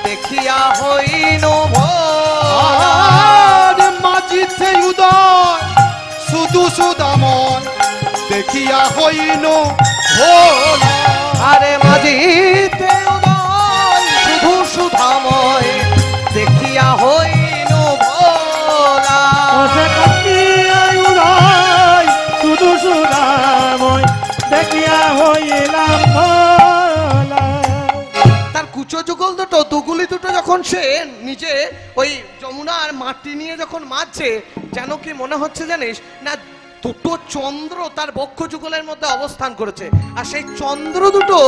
দেখিয়া হইন ভোলা। আর মাঝিতে উদয় শুধু সুদামন দেখিয়া হইন ভোলা। আরে মাঝিতে উদয় শুধু সুধাময় দেখিয়া হইন ভোলা। সে কাটিয়া উদয় শুধু সুধাময় দেখিয়া হইলাম ভোলা। তার কুচো যুগল দুটো দুগুলি দুটো যখন সে নিজে ওই যমুনার মাটি নিয়ে যখন মারছে, যেন কি মনে হচ্ছে জানিস না দুটো চন্দ্র তার বক্ষ যুগলের মধ্যে অবস্থান করেছে, আর সেই চন্দ্র দুটো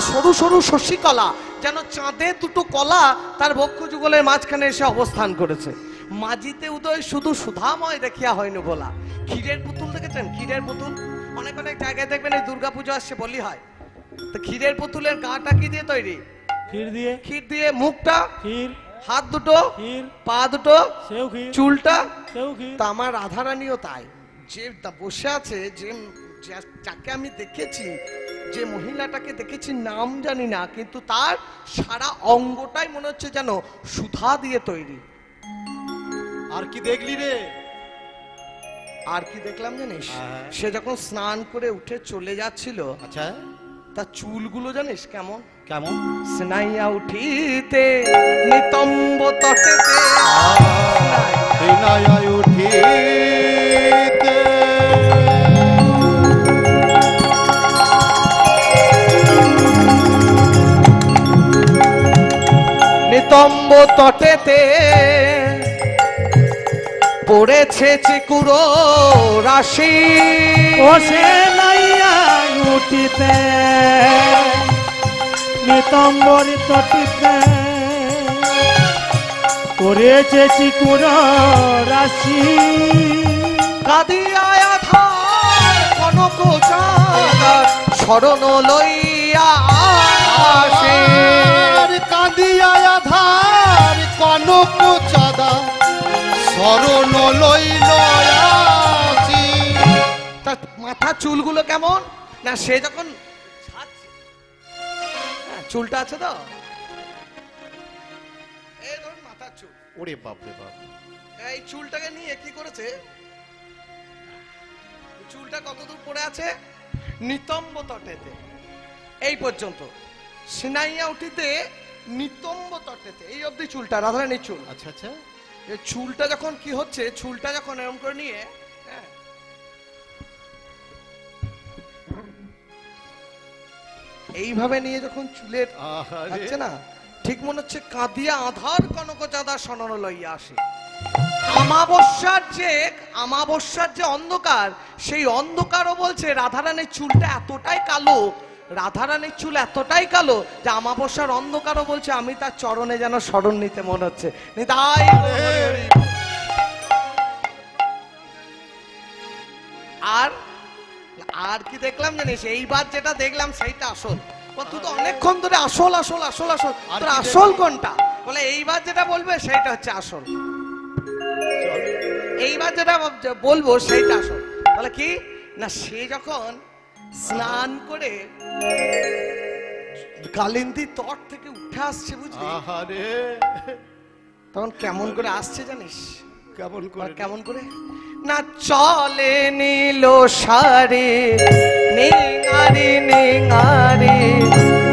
সরু সরু শশী কলা, যেন চাঁদের দুটো কলা তার বক্ষ যুগলের মাঝখানে এসে অবস্থান করেছে। মাঝিতে উদয় শুধু সুধাময় দেখিয়া হয়নি বলা। ক্ষীরের পুতুল দেখেছেন? ক্ষীরের পুতুল অনেক অনেক জায়গায় দেখবেন, এই দুর্গাপুজো আসছে বলি হয়, তো ক্ষীরের পুতুলের গাটা কি দিয়ে তৈরি? ক্ষীর দিয়ে। ক্ষীর দিয়ে। মুখটা ক্ষীর, হাত দুটো ক্ষীর, পা দুটো সেও ক্ষীর, চুলটা সেও ক্ষীর। তা আমার রাধারানীও তাই, যে বসে আছে, যে যাকে আমি দেখেছি, যে মহিলাটাকে দেখেছি নাম জানি না, কিন্তু তার সারা অঙ্গটাই মনে হচ্ছে যেন সুধা দিয়ে তৈরি। আর কি দেখলি রে? আর কি দেখলাম জানিস? হ্যাঁ। সে যখন স্নান করে উঠে চলে যাচ্ছিল, আচ্ছা, তার চুলগুলো জানিস কেমন? কেমন? স্নাইয়া উঠিতে নিতম্ব তটেতে, বিনয় উঠিতে নিতম্ব তটেতে পড়েছে চিকুরো রাশি। ও সে নাইয়া উঠিতে নিতম্বর তটিতে করেছে চিকুর রাশি। কাঁদিয়া আধার কনক চাঁদার শরণ লইয়া আসে। আর কাঁদিয়া আধার কনক চাঁদা শরণ লইল আসি। তার মাথার চুলগুলো কেমন না, সে যখন ছাড়ছে, হ্যাঁ, চুলটা আছে তো, এই ধরুন মাথার চুল, ওরে বাপ রে বাপ, এই চুলটাকে নিয়ে কি করেছে, চুলটা কতদূর পড়ে আছে? নিতম্ব তটেতে এই পর্যন্ত, সিনাইয়া উঠিতে নিতম্ব তটেতে এই অবধি চুলটা, রাধারানীর চুল। আচ্ছা আচ্ছা, এই চুলটা যখন কি হচ্ছে, চুলটা যখন এরকম করে নিয়ে, হ্যাঁ, এইভাবে নিয়ে যখন চুলের আহারে। হচ্ছে না, ঠিক মনে হচ্ছে কাঁদিয়া আধার কনক চাঁদা শরণ লইয়া আসে। আমাবস্যার যে অন্ধকার, সেই অন্ধকারও বলছে রাধারানীর চুলটা এতটাই কালো, রাধারানীর চুল এতটাই কালো যে আমাবস্যার অন্ধকারও বলছে আমি তার চরণে যেন শরণ নিতে মনে হচ্ছে। নিতাই আর আর কি দেখলাম জানিস? এইবার যেটা দেখলাম সেইটা আসল। তুই তো অনেকক্ষণ ধরে আসল আসল আসল আসল, তোর আসল কোনটা? বলে এইবার যেটা বলবে সেইটা হচ্ছে আসল। এইবার যেটা বলবো সেইটা আসো। বলে কি না, সে যখন স্নান করে কালিন্দী তট থেকে উঠে আসছে বুঝলি, আহারে তখন কেমন করে আসছে জানিস? কেমন করে? কেমন করে না, চলে নীল সারে নিঙারি নিঙারি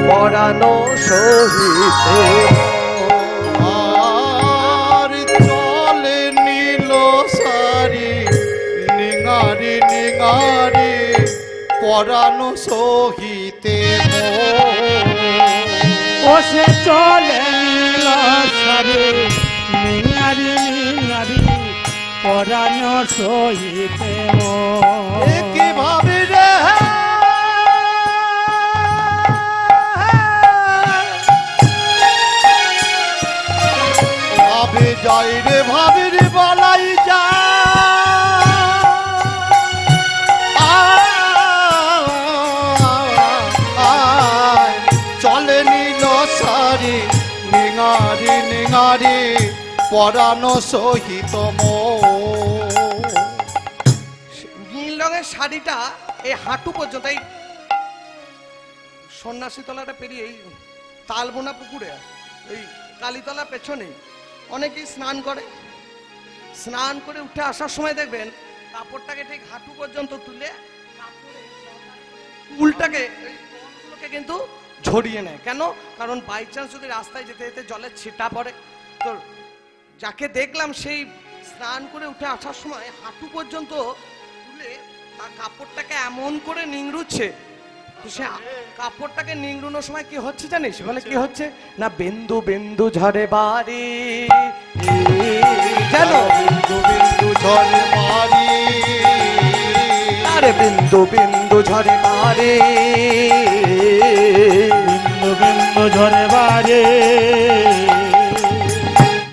পরানো সহিতে, আর চলে নীল সারি নিঙারি নিঙারি পরানো সহিতে ও সে চলে নীল সারে নিঙারি নিঙারি পরানো সহিতে কিভাবে রে ভাবে যাই রে ভাবে রে বলাই যা চলে নীল সারি নিঙারি নিঙারি পরানো সহিত নীল রঙের শাড়িটা এই হাঁটু পর্যন্ত, এই সন্ন্যাসী তলাটা পেরিয়ে এই তালবোনা পুকুরে এই কালীতলা পেছনে অনেকেই স্নান করে। স্নান করে উঠে আসার সময় দেখবেন কাপড়টাকে ঠিক হাঁটু পর্যন্ত তুলে চুলটাকে কিন্তু ঝরিয়ে নেয়। কেন? কারণ বাই চান্স যদি রাস্তায় যেতে যেতে জলের ছিটা পড়ে, তো যাকে দেখলাম সেই স্নান করে উঠে আসার সময় হাঁটু পর্যন্ত তুলে তার কাপড়টাকে এমন করে নিংড়ুচ্ছে। তো সে কাপড়টাকে নিংড়ুনোর সময় কি হচ্ছে জানিস? বলে কি হচ্ছে না, বিন্দু বিন্দু ঝরে বাড়ি, জানো বিন্দু বিন্দু ঝরে মারি, আরে বিন্দু বিন্দু ঝরে বাড়ি, বিন্দু বিন্দু ঝরে বারে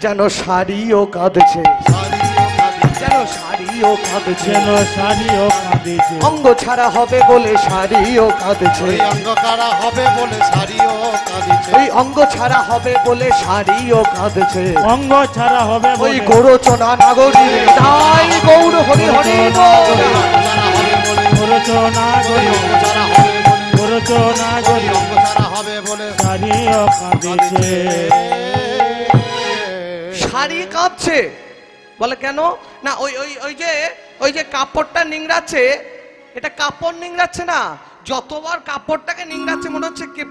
যেন শাড়িও কাঁদছে, সারিও কাঁদি, যেন শাড়িও কাঁদছে, যেন শাড়িও কাঁদিছে অঙ্গ ছাড়া হবে বলে শাড়িও কাঁদছে, ওই অঙ্গকারা হবে বলে সারিও কাঁদিছে, ওই অঙ্গ ছাড়া হবে বলে শাড়িও কাঁদছে, অঙ্গ ছাড়া হবে ওই বলে গোরচনা নাগরী তাই গৌর হরি হরি বল। অঙ্গচারা হবে বলে, রচনা ওই করি অঙ্গচারা হবে বলে, রচনা ওই করি অঙ্গচারা হবে বলে শাড়িও কাঁদিছে শাড়ি কাঁপছে। বলে কেন না, ওই ওই ওই যে ওই যে কাপড়টা নিংড়াচ্ছে, এটা কাপড় নিংড়াচ্ছে না, যতবার কাপড়টাকে নিংড়াচ্ছে মনে হচ্ছে কি,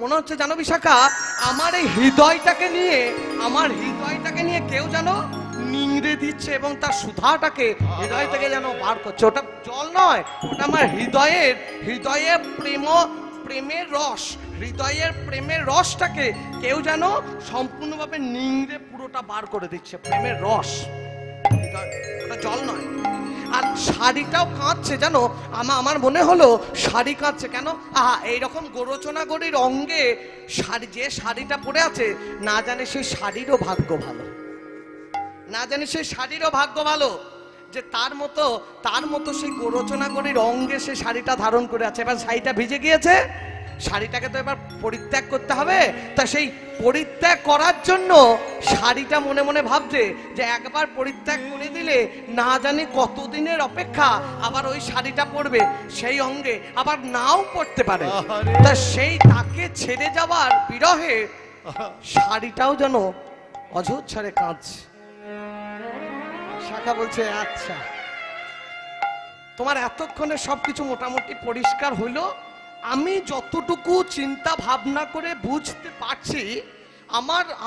মনে হচ্ছে জানো বিশাখা, আমার এই হৃদয়টাকে নিয়ে, আমার হৃদয়টাকে নিয়ে কেউ যেন নিংড়ে দিচ্ছে এবং তার সুধাটাকে হৃদয় থেকে যেন বার করছে। ওটা জল নয়, ওটা আমার হৃদয়ের প্রেমের রস, হৃদয়ের প্রেমের রসটাকে কেউ যেন সম্পূর্ণভাবে নিংড়ে পুরোটা বার করে দিচ্ছে। প্রেমের রস, ওটা জল নয়। আর শাড়িটাও কাঁদছে জানো, আমার মনে হলো শাড়ি কাঁদছে কেন, এইরকম গোরচনা গরির অঙ্গে শাড়ি, যে শাড়িটা পরে আছে না জানে সেই শাড়িরও ভাগ্য ভালো, না জানি সেই শাড়িরও ভাগ্য ভালো যে তার মতো সেই গোরচনা গরির অঙ্গে সে শাড়িটা ধারণ করে আছে। এবার শাড়িটা ভিজে গিয়েছে, শাড়িটাকে তো এবার পরিত্যাগ করতে হবে। তা সেই পরিত্যাগ করার জন্য শাড়িটা মনে মনে ভাবছে যে একবার পরিত্যাগ করে দিলে না জানি কতদিনের অপেক্ষা আবার ওই শাড়িটা পরবে, সেই অঙ্গে আবার নাও পড়তে পারে। তা সেই তাকে ছেড়ে যাওয়ার বিরহে শাড়িটাও যেন অঝোচ্ছাড়ে কাঁদছে। শাখা বলছে আচ্ছা, তোমার এতক্ষণে সবকিছু মোটামুটি পরিষ্কার হইল, আমি যতটুকু চিন্তা ভাবনা করে বুঝতে পারছি,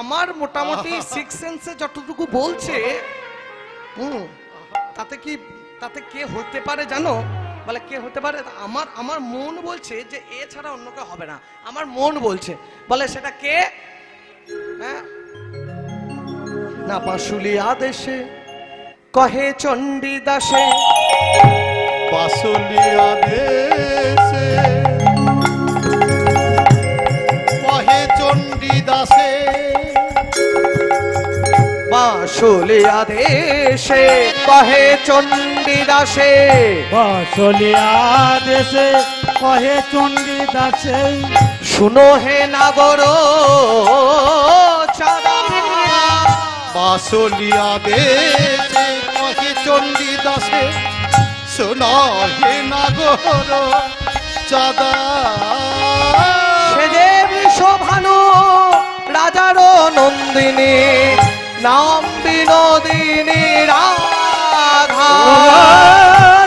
আমার মোটামুটি সিক্স সেন্সে যতটুকু বলছে, তাতে কে হতে পারে জানো? বলে কে হতে পারে? আমার মন বলছে যে এছাড়া অন্য কেউ হবে না, আমার মন বলছে। বলে সেটা কে? হ্যাঁ না, পাশুলিয়া দেশে কহে চণ্ডী দাসে, পাশুলিয়া দেশে কহে চণ্ডী দাসে, বাঁশুলিয়া দেশে কহে চণ্ডী দাসে, বাঁশুলিয়া দেশে কহে চণ্ডী দাসে, শুনো হে নাগর চারা, পাশুলিয়া দেশে কহে চণ্ডীদাসে শোনাহে নাগর চাঁদা সে যে বৃষভানু রাজার নন্দিনী নাম বিনোদিনী রাধা।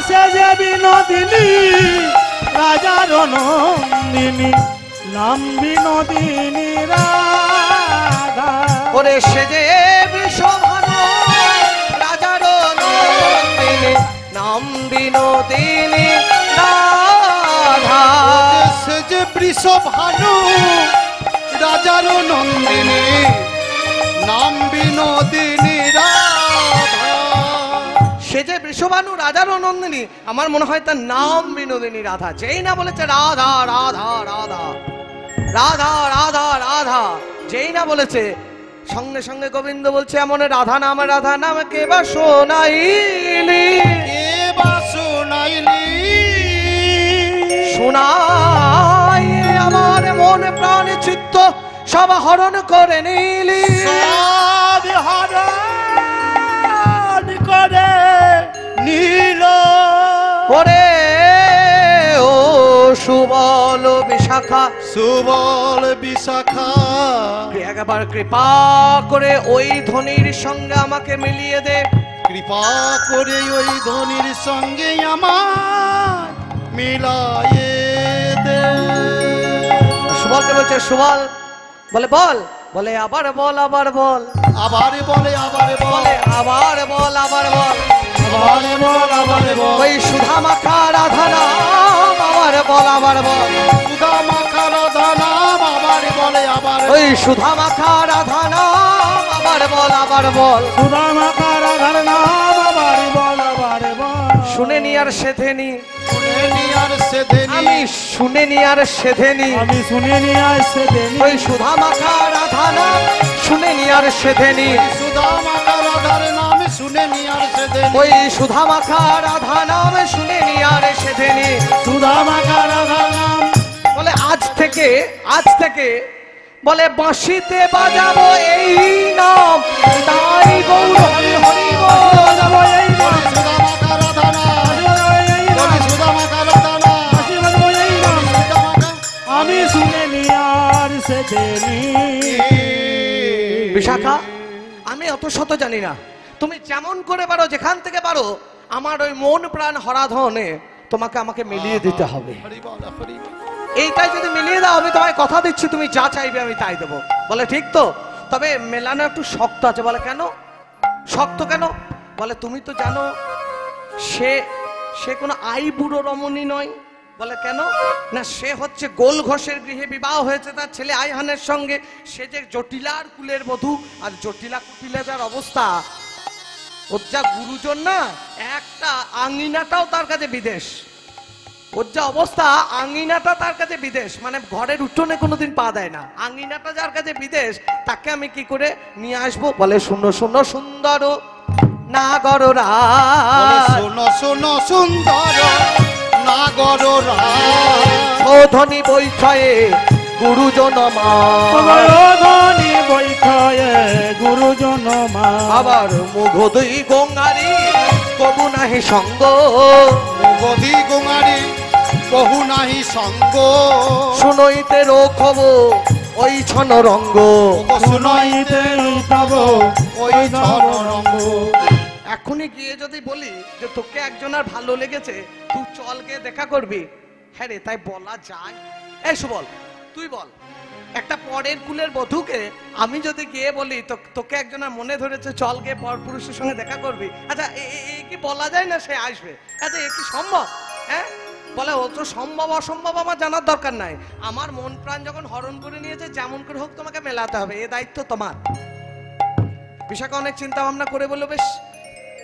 সে যে বিনোদিনী রাজার নন্দিনী নাম বিনোদিনী রাধা। ওরে সে যে বৃষভানু রাজার নন্দিনী নাম বিনোদিনী রাধা। সে যে বৃষভানু রাজার নন্দিনী নাম বিনোদিনী রাধা। সে যে বৃষভানু রাজার নন্দিনী, আমার মনে হয় তার নাম বিনোদিনী রাধা। যেই না বলেছে রাধা রাধা রাধা রাধা রাধা রাধা, যেই না বলেছে সঙ্গে সঙ্গে গোবিন্দ বলছে এমন রাধা নাম কে বা শোনাইলি, কে বা শোনাইলি, শোনাই আমার মন প্রাণ চিত্ত সব হরণ করে নিলি। সব হরণ করে নীল। ওরে ও সুবল বিশাখা, সুবল বিশাখা একবার কৃপা করে ওই ধ্বনির সঙ্গে আমাকে মিলিয়ে দে। কৃপা করে ওই ধ্বনির সঙ্গে আমার মিলায়ে দে। সুবলকে বলছে সুবল, বলে বল, বলে আবার বল আবার বল, আবার বলে আবার বলে বলে আবার বল আবার বল, আবার বল আবার বল। ওই সুধা মাখা রাধা নাম আবার বল আবার বল, সুধা মাখা রাধা নাম আবার বলে আবার ওই সুধা মাখা রাধা নাম আবার বল আবার বল। সুধা মাখা রাধার নাম আবার বল আবার বল। শুনে নি আর সেধেনি, শুনেনি আর সেধেনি, আমি শুনে নি আর সেধেনি, আমি শুনে নিয়ে আসে দেনি। ওই সুধা মাখা রাধা নাম শুনে নি আর সেধেনি, সুধা মাখা রাধার নাম শুনেনি আর সেধেনি, ওই সুধা মাখা রাধা নাম শুনে নি আর সেধেনি। সুধা মাখা রাধার নাম বলে আজ থেকে বলে বাঁশিতে বাজাবো এই নাম, তাই গৌর হরি হরি বল। এই নাম, সুধা মাখা রাধা নাম, এই নাম, সুধা মাখা রাধা নাম, এই নাম। সুধা মাখা। আমি শুনে নি আর সে দেনি। বিশাখা, আমি অত শত জানি না, তুমি যেমন করে পারো যেখান থেকে পারো আমার ওই মন প্রাণ হরাধনে তোমাকে আমাকে মিলিয়ে দিতে হবে। হরি বল, হরি বল। এইটাই যদি মিলিয়ে দাও আমি তোমায় কথা দিচ্ছি তুমি যা চাইবে আমি তাই দেবো। বলে ঠিক তো, তবে মেলানো একটু শক্ত আছে। বলে কেন শক্ত কেন? বলে তুমি তো জানো সে কোনো আই বুড়ো রমণী নয়। বলে কেন? না সে হচ্ছে গোল ঘোষের গৃহে বিবাহ হয়েছে তার ছেলে আইহানের সঙ্গে। সে যে জটিলার কুলের বধূ, আর জটিলা কুটিলা যার অবস্থা, ওর যা গুরুজন না, একটা আঙিনাটাও তার কাছে বিদেশ। ওর যা অবস্থা, আঙিনাটা তার কাছে বিদেশ, মানে ঘরের উঠোনে কোনোদিন পা দেয় না। আঙিনাটা যার কাছে বিদেশ, তাকে আমি কি করে নিয়ে আসবো? বলে শূন্য শূন্য সুন্দর নাগর বলে রাজ, শোনো শোনো সুন্দর নাগর রাজ, ধনী বৈঠয়ে গুরুজন মা, ধনী বৈঠয়ে গুরুজন মা, আবার মুঘ দুই গঙ্গারি কবু নাহি সঙ্গ, গদি গুমারি বহু নাহি সঙ্গ, শুনইতে রোখব ওই ছন রঙ্গ। শুনাইতে তব ওই রঙ্গ। এখনই গিয়ে যদি বলি যে তোকে একজন আর ভালো লেগেছে, তুই চল গিয়ে দেখা করবি, হ্যাঁ রে তাই বলা যায়? এই সুবল তুই বল, একটা পরের কুলের বধূকে আমি যদি গিয়ে বলি তোকে একজন আর মনে ধরেছে, চল গিয়ে পর পুরুষের সঙ্গে দেখা করবি, আচ্ছা এই কি বলা যায় না সে আসবে? আচ্ছা এ কি সম্ভব? হ্যাঁ বলে ও তো সম্ভব অসম্ভব আমার জানার দরকার নাই, আমার মন প্রাণ যখন হরণ করে নিয়েছে যেমন করে হোক তোমাকে মেলাতে হবে, এ দায়িত্ব তোমার। বিশাখা অনেক চিন্তা ভাবনা করে বললো বেশ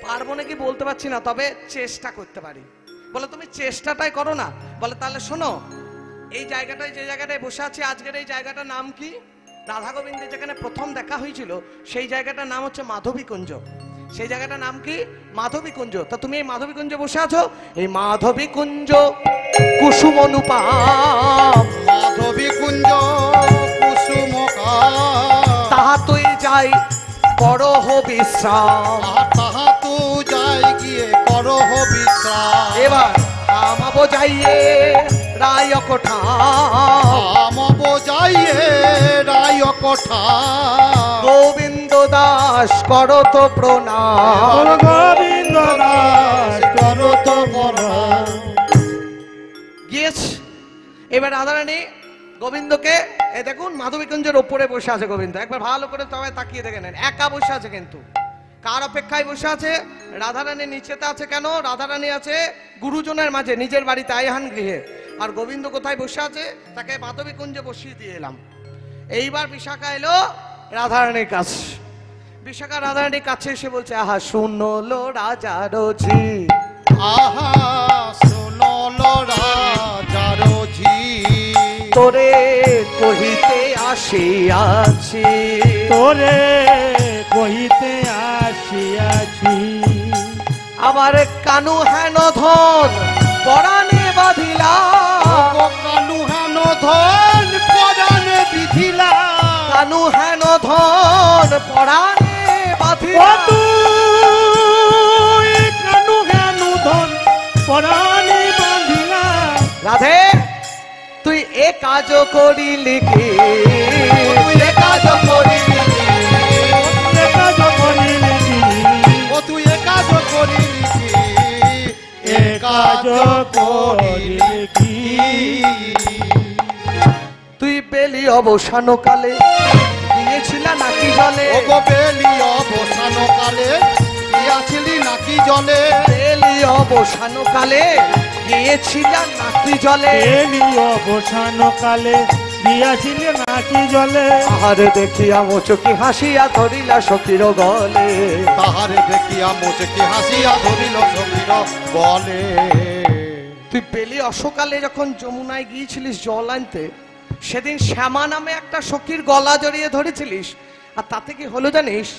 পারবো নাকি বলতে পারছি না, তবে চেষ্টা করতে পারি। বলে তুমি চেষ্টাটাই করো না। বলে তাহলে শোনো, এই জায়গাটায় যে জায়গাটায় বসে আছি আজকের এই জায়গাটার নাম কি? রাধা গোবিন্দের যেখানে প্রথম দেখা হয়েছিল সেই জায়গাটার নাম হচ্ছে মাধবী কুঞ্জ। সেই জায়গাটার নাম কি? মাধবী কুঞ্জ। তা তুমি এই মাধবী কুঞ্জে বসে আছো, এই মাধবী কুঞ্জ কুসুম অনুপাম, মাধবী কুঞ্জ কুসুম তাহা তুই যাই বড় বিশ্রাম, তাহা তো যাই গিয়ে বোঝাইয়ে রায় কোঠা, আম বোঝাইয়ে রায় কোঠা, গোবিন্দ দাস করত প্রণাম। বল গোবিন্দ দাস করত প্রণাম। গিয়েছে এবার রাধারানী গোবিন্দকে, এই দেখুন মাধবীকুঞ্জের ওপরে বসে আছে গোবিন্দ, একবার ভালো করে তবে তাকিয়ে দেখে নেন, একা বসে আছে, কিন্তু কার অপেক্ষায় বসে আছে? রাধারানী নিচেতে আছে কেন? রাধারানী আছে গুরুজনের মাঝে, নিজের বাড়িতে আয়হান গৃহে। আর গোবিন্দ কোথায় বসে আছে? তাকে মাধবীকুঞ্জে বসিয়ে দিয়ে এলাম। এইবার বিশাখা এলো রাধারানীর কাছে। বিশাখা রাধারানীর কাছে এসে বলছে, আহা শুনলো রাজার ঝি, আহা শুনলো রাজার ঝি, তোরে কহিতে আসিয়াছি, তোরে কহিতে আসিয়াছি, আবার কানু হেন ধন পরাণে বাঁধিলা, কানু হেন ধন পরাণে বিধিলা, কানু হেন ধন পরাণে বাঁধিলা। তুই কানু হেনু ধন পরাণে বাঁধিলা। রাধে তুই এ কাজ করিলি কি, তুই এ কাজ করিলি কি, কাজ করিলি কি, ও তুই এ কাজ করিলি কি, এ কাজ করিলি কি, তুই পেলি অবসান কালে গিয়েছিলা নাকি জলে, ও গো বেলি অবসান কালে গিয়াছিলি নাকি জলে, পেলি অবসান কালে গিয়েছিলা নাকি জলে, এলি অবসান কালে দিয়াছিলে নাকি জলে, আহারে দেখিয়া মোচকি হাসিয়া ধরিলা সখীর গলে, তাহারে দেখিয়া মুচকি হাসিয়া ধরিল সখীর বলে। তুই পেলি অসকালে যখন যমুনায় গিয়েছিলিস জল আনতে, সেদিন শ্যামা নামে একটা সখীর গলা জড়িয়ে ধরেছিলিস, আর তাতে কি হলো জানিস?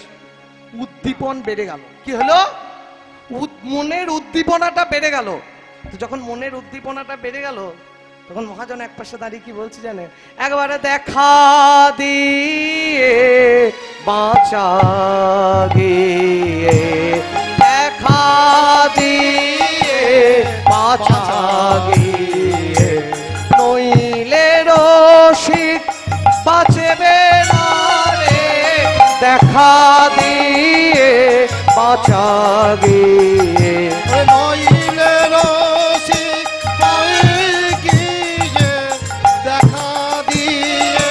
উদ্দীপন বেড়ে গেল। কি হলো? মনের উদ্দীপনাটা বেড়ে গেল। তো যখন মনের উদ্দীপনাটা বেড়ে গেল, তখন মহাজন এক পাশে দাঁড়িয়ে কি বলছে জানে? একবারে দেখা দিয়ে বাঁচা গিয়ে, দেখা দিয়ে বাঁচা গিয়ে, নইলে রসিক বাঁচবে না রে, দেখা দিয়ে বাঁচা গিয়ে। নইলে রসিক পাই গিয়ে, দেখা দিয়ে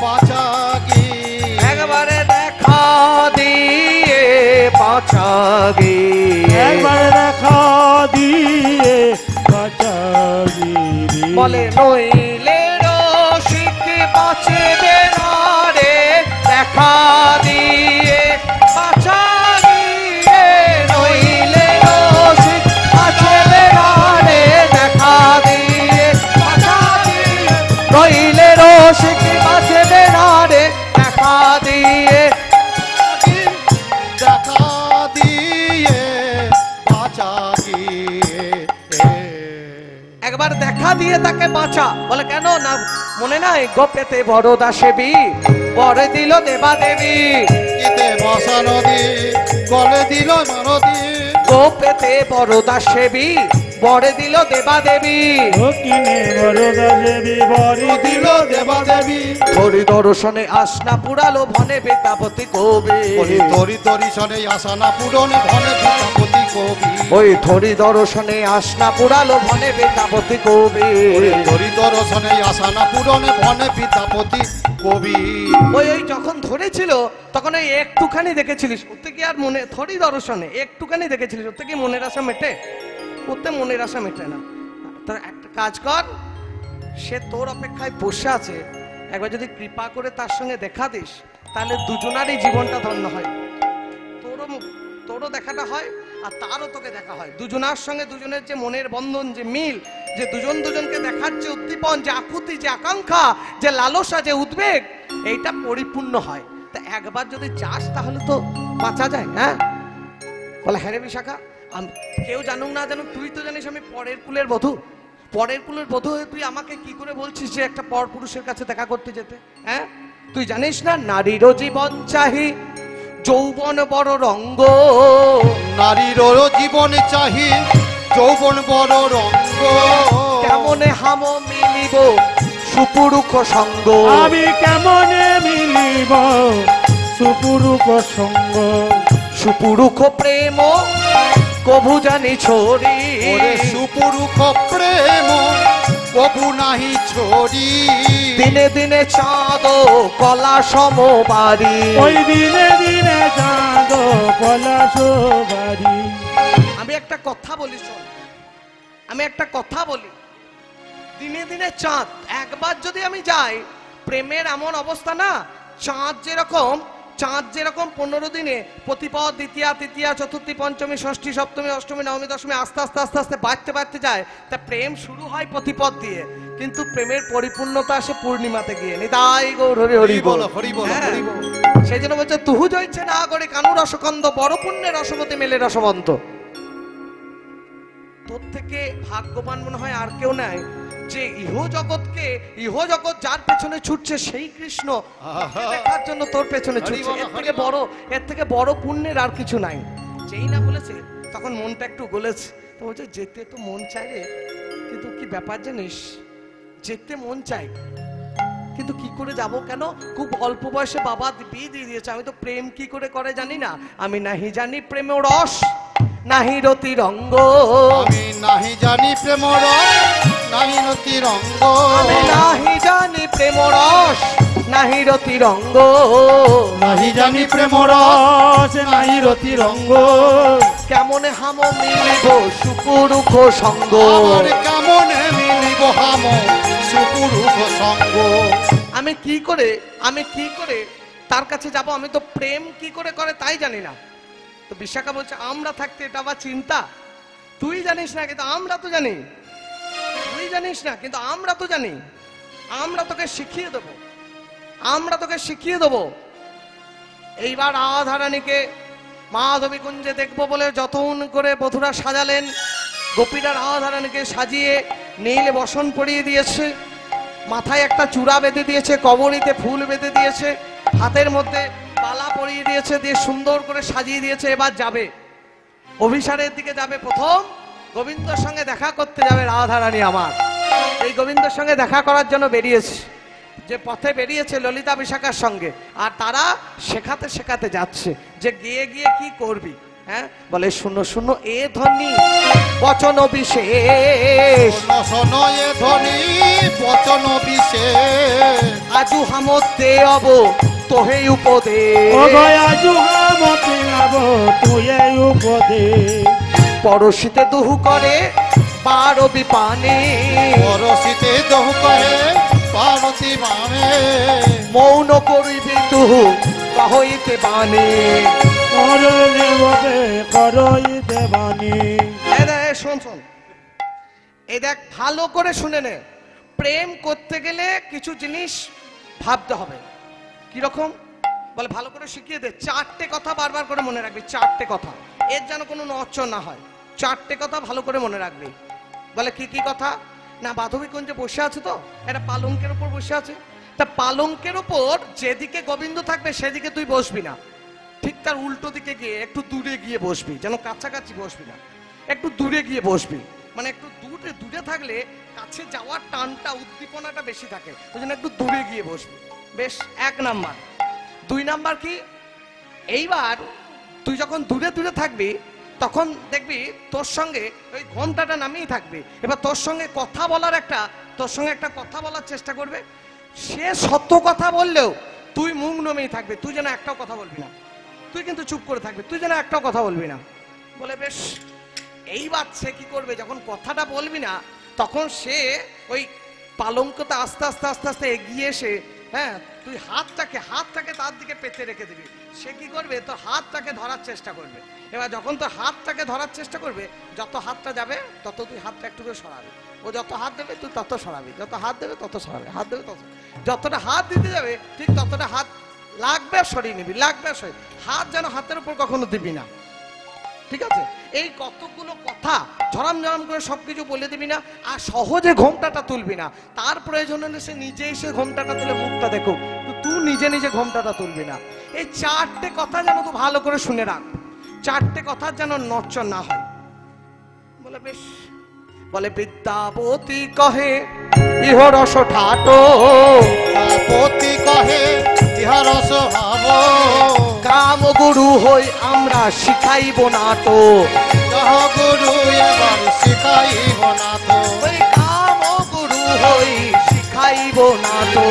বাঁচা গিয়ে, একবারে দেখা দিয়ে বাঁচা গিয়ে, একবার দেখা দিয়ে বাঁচাবি। বলে নইলে রসিক বাঁচবে না রে, দেখা দিয়ে বাঁচা গিয়ে, নইলে রসিক বাঁচবে না রে, দেখা দিয়ে বাঁচা গিয়ে, নইলে রসিক বাঁচবে না রে, দেখা দিয়ে। দেখা দিয়ে বাঁচা গিয়ে। একবার দেখা দিয়ে তাকে বাঁচা। বলে কেন? না মনে নাই? গোপেতে বরদা সেবী বরে দিল দেবা দেবী, ইতে বসা নদী গলে দিল নদী, গোপেতে বরদা সেবী বরে দিল দেবা দেবী, দক্ষিণে বরদা দেবী বরি দিল দেবা দেবী, হরি দর্শনে আসনা পুরালো ভনে বেতাপতি কবি, ওই তরি তরি সনে আসানা পূরণে ধনে বিদ্যাপতি কবি, ওই ধরি দর্শনে আসনা পুরালো ভনে বেতাপতি কবি, ওই তরি দর্শনে আসানা পূরণে ধনে বিদ্যাপতি কবি। ওই যখন ধরেছিল তখন ওই একটুখানি দেখেছিলিস, ওতে কি আর মনে, থরি দর্শনে একটুখানি দেখেছিলিস, ওতে কি মনের আশা মেটে? ওতে মনের আশা মেটে না। তোর একটা কাজ কর, সে তোর অপেক্ষায় বসে আছে, একবার যদি কৃপা করে তার সঙ্গে দেখা দিস, তাহলে দুজনারই জীবনটা ধন্য হয়। তোরও দেখাটা হয় আর তারও তোকে দেখা হয়। দুজনার সঙ্গে দুজনের যে মনের বন্ধন, যে মিল, যে দুজন দুজনকে দেখার যে উদ্দীপন, যে আকুতি, যে আকাঙ্ক্ষা, যে লালসা, যে উদ্বেগ, এইটা পরিপূর্ণ হয়। তা একবার যদি চাস তাহলে তো বাঁচা যায়। হ্যাঁ বলে, হ্যাঁ রে বিশাখা, কেউ জানুক না জানুক, তুই তো জানিস আমি পরের কুলের বধূ। পরের কুলের বধূ হয়ে তুই আমাকে কি করে বলছিস যে একটা পর পুরুষের কাছে দেখা করতে যেতে? হ্যাঁ তুই জানিস না নারীরও জীবন চাহি যৌবন বড় রঙ্গ, নারীর জীবন চাহি যৌবন বড় রঙ্গ, সঙ্গ কেমনে হাম মিলিব সুপুরুষ সঙ্গ আমি কেমনে মিলিব সুপুরুষ সঙ্গ সুপুরুষ প্রেম কভু জানি ছড়ি ওরে সুপুরুষ প্রেম কবু নাহি ছড়ি দিনে দিনে চাঁদ কলা সমবারি ওই দিনে দিনে চাঁদ পলাশ বাড়ি। আমি একটা কথা বলি শোন, আমি একটা কথা বলি, দিনে দিনে চাঁদ একবার যদি আমি যাই, প্রেমের এমন অবস্থা না, চাঁদ যেরকম 15 দিনে প্রতিপদ দ্বিতীয়া তৃতীয়া চতুর্থী পঞ্চমী ষষ্ঠী সপ্তমী অষ্টমী নবমী দশমী আস্তে আস্তে আস্তে আস্তে বাড়তে যায়, তা প্রেম শুরু হয় প্রতিপদ দিয়ে, কিন্তু প্রেমের পরিপূর্ণতা আসে পূর্ণিমাতে গিয়ে। নিতাই গৌর হরি হরি বল হরি বল হ্যাঁ। হরি বল। সেই জন্য বলছে তুহু জয়ছে না করে কানু রসকন্দ বড় পুণ্যে রসমতে মেলে রসমন্ত। তোর থেকে ভাগ্যবান মনে হয় আর কেউ নাই যে ইহ জগৎ যার পেছনে ছুটছে সেই কৃষ্ণ দেখার জন্য তোর পেছনে ছুটছে। এর থেকে বড় পুণ্যের আর কিছু নাই। যেই না বলেছে তখন মনটা একটু গলেছে, তো বলছে যেতে তো মন চায় রে, কিন্তু কি ব্যাপার জানিস, যেতে মন চাই কিন্তু কি করে যাব, কেন খুব অল্প বয়সে বাবা বিয়ে দিয়ে দিয়েছে, আমি তো প্রেম কি করে করে জানি না, আমি নাহি জানি প্রেম রস নাহি রতি রঙ্গ, আমি নাহি জানি প্রেম রস নাহি রতি রঙ্গ, আমি নাহি জানি প্রেম রস নাহি রতি রঙ্গ, নাহি জানি প্রেম রস নাহি রতি রঙ্গ, কেমনে হাম মিলিব সুপুরুষ সঙ্গ, আমার কেমনে মিলিব হাম সুপুরুষ সঙ্গ, আমি কি করে তার কাছে যাব, আমি তো প্রেম কি করে করে তাই জানি না। তো বিশাখা বলছে আমরা থাকতে এটা আবার চিন্তা, তুই জানিস না কিন্তু আমরা তো জানি, তুই জানিস না কিন্তু আমরা তো জানি, আমরা তোকে শিখিয়ে দেব, আমরা তোকে শিখিয়ে দেব। এইবার রাধারানীকে মাধবী কুঞ্জে দেখবো বলে যতন করে বধুরা সাজালেন, গোপীরা রাধারানীকে সাজিয়ে নীল বসন পরিয়ে দিয়েছে, মাথায় একটা চূড়া বেঁধে দিয়েছে, কবরীতে ফুল বেঁধে দিয়েছে, হাতের মধ্যে পালা পরিয়ে দিয়েছে, দিয়ে সুন্দর করে সাজিয়ে দিয়েছে। এবার যাবে অভিসারের দিকে যাবে, প্রথম গোবিন্দর সঙ্গে দেখা করতে যাবে রাধারানী আমার। এই গোবিন্দর সঙ্গে দেখা করার জন্য বেরিয়েছে, যে পথে বেরিয়েছে ললিতা বিশাখার সঙ্গে, আর তারা শেখাতে শেখাতে যাচ্ছে যে গিয়ে গিয়ে কি করবি, হ্যাঁ বলে শুনো শুনো এ ধ্বনি বচন বিশেষ, শোনো শোনো এ ধ্বনি বচন বিশেষ, আজু হামতে অব তোহে উপদেশ, ও গয়া জুহা মতে লাভ তুয়ে উপদেশ, পরশিতে দুহু করে পারবি পানে, পরশিতে দহু কহে পার্বতী বামে, মৌন করিবি তুহু কহইতে বানে। করলে ববে করই দেবানি। শোন শোন, এই দেখ ভালো করে শুনে নে, প্রেম করতে গেলে কিছু জিনিস ভাবতে হবে। কিরকম বলে ভালো করে শিখিয়ে দে, 4টে কথা বারবার করে মনে রাখবি, 4টে কথা, এর যেন কোনো নড়চড় না হয়, 4টে কথা ভালো করে মনে রাখবি। বলে কি কি কথা না, মাধবী কুঞ্জে বসে আছে তো একটা পালঙ্কের উপর বসে আছে, তা পালঙ্কের উপর যেদিকে গোবিন্দ থাকবে সেদিকে তুই বসবি না, ঠিক তার উল্টো দিকে গিয়ে একটু দূরে গিয়ে বসবি, যেন কাছাকাছি বসবি না, একটু দূরে গিয়ে বসবি, মানে একটু দূরে দূরে থাকলে কাছে যাওয়ার টানটা উদ্দীপনাটা বেশি থাকে, ওই জন্য একটু দূরে গিয়ে বসবি। বেশ, 1 নাম্বার। 2 নাম্বার কি, এইবার তুই যখন দূরে দূরে থাকবি তখন দেখবি তোর সঙ্গে ওই ঘোমটাটা নামিয়ে থাকবে, এবার তোর সঙ্গে কথা বলার একটা কথা বলার চেষ্টা করবে, সে সত্য কথা বললেও তুই মুখ নমিয়ে থাকবে, তুই যেন একটাও কথা বলবি না, তুই কিন্তু চুপ করে থাকবি, তুই যেন একটাও কথা বলবি না। বলে বেশ, এইবার সে কি করবে, যখন কথাটা বলবি না তখন সে ওই পালঙ্কটা আস্তে আস্তে আস্তে আস্তে এগিয়ে এসে, হ্যাঁ তুই হাতটাকে তার দিকে পেতে রেখে দিবি, সে কি করবে তোর হাতটাকে ধরার চেষ্টা করবে। এবার যখন তোর হাতটাকে ধরার চেষ্টা করবে, যত হাতটা যাবে তত তুই হাতটা একটু করে সরাবি, ও যত হাত দেবে তুই তত সরাবি, যত হাত দেবে তত সরাবি, হাত দেবে তত, যতটা হাত দিতে যাবে ঠিক ততটা হাত লাগবে সরিয়ে নিবি, লাগবে সরিয়ে, হাত যেন হাতের উপর কখনো দিবি না, ঠিক আছে? এই কতগুলো কথা ঝরাম ঝরাম করে সবকিছু বলে দিবি না, আর সহজে ঘোমটাটা তুলবি না, তার প্রয়োজন হলে সে নিজে এসে ঘোমটাটা তুলে মুখটা দেখো, তুই নিজে নিজে ঘোমটাটা তুলবি না। এই 4টে কথা যেন তুই ভালো করে শুনে রাখ, 4টে কথা যেন নড়চড় না হয়। বলে বেশ, বলে বিদ্যাপতি কহে ইহ রস ঠাটো, পতি কহে ইহা রস ভাব, কাম গুরু হই আমরা শিখাইব না তো, যাহ গুরু এবার শিখাইব না তো, ওই কাম গুরু হই শিখাইব না তো,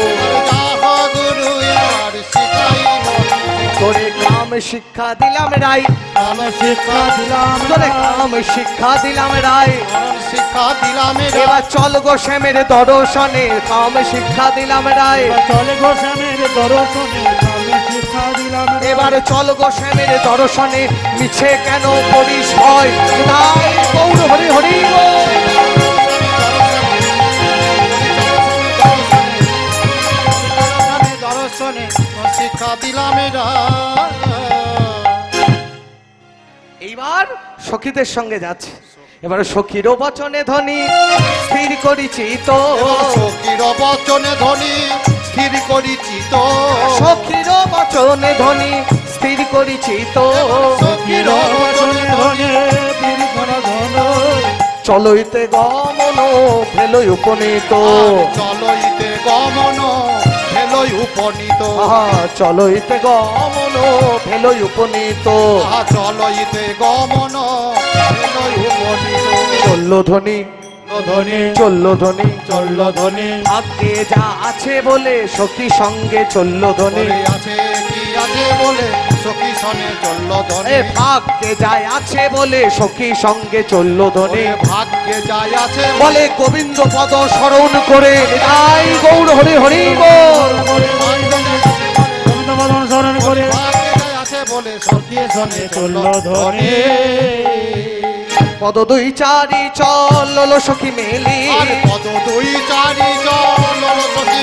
যাহ গুরু এবার শিখাইব না তো। তোরে কাম শিক্ষা দিলাম রাই, কাম শিক্ষা দিলাম তোরে কাম শিক্ষা দিলাম রাই, কারণ শিক্ষা দিলাম এবার চল গো শ্যামের দর্শনে, কাম শিক্ষা দিলাম রাই, চলে গোস্বামীর দর্শনে কাম শিক্ষা দিলাম এবার চল গো শ্যামের দর্শনে, মিছে কেন করিস ভয়, তাই গৌর হরি হরি বল। দর্শনে শিক্ষা দিলাম এইবার সখীদের সঙ্গে যাচ্ছে, এবার সখীর বচনে ধ্বনি স্থির করিছি তো, সখীর বচনে ধ্বনি স্থির করিছি তো, সখীর বচনে ধ্বনি স্থির করিছি তো, সখীর বচনে ধ্বনি বীর ঘন ঘন চলইতে গমন ভেলই উপনীত, চলইতে গমন ভেলই উপনীত, চলইতে গমন ভেলই উপনীত, চলইতে গমন ভেলই উপনীত। চলল ধ্বনি ধ্বনি চলল ধ্বনি, চলল ধ্বনি ভাগ্যে যা আছে বলে সখী সঙ্গে চলল ধ্বনি, ওরে আছে কি আছে বলে সখী সনে চলল ধ্বনি, এ ভাগ্যে যাই আছে বলে সখী সঙ্গে চলল ধ্বনি, ওরে ভাগ্যে যাই আছে বলে গোবিন্দ পদ স্মরণ করে তাই গৌর হরি হরি বল। গোবিন্দ বদন স্মরণ করে ভাগ্যে যাই আছে বলে সখী সনে চলল চলল ধ্বনি পদ দুই চারি চল সখী মেলি, আর পদ দুই চারি চল সখী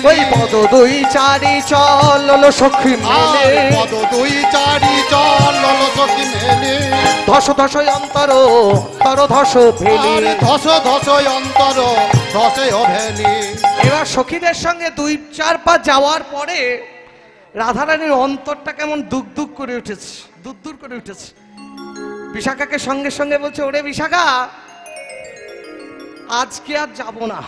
ওই পদ দুই চারি চল সখী মেলে, পদ দুই চারি চল সখী মেলে, ধস ধস অন্তর তর ধস ফেলি, আর ধস ধস অন্তর ধসে ভেলি। এবার সখীদের সঙ্গে দুই চার পা যাওয়ার পরে রাধারানীর অন্তরটা কেমন দুক দুক করে উঠেছে, দূর দূর করে উঠেছে। বিশাখাকে সঙ্গে সঙ্গে বলছে, ওরে বিশাখা আজকে আর যাব না,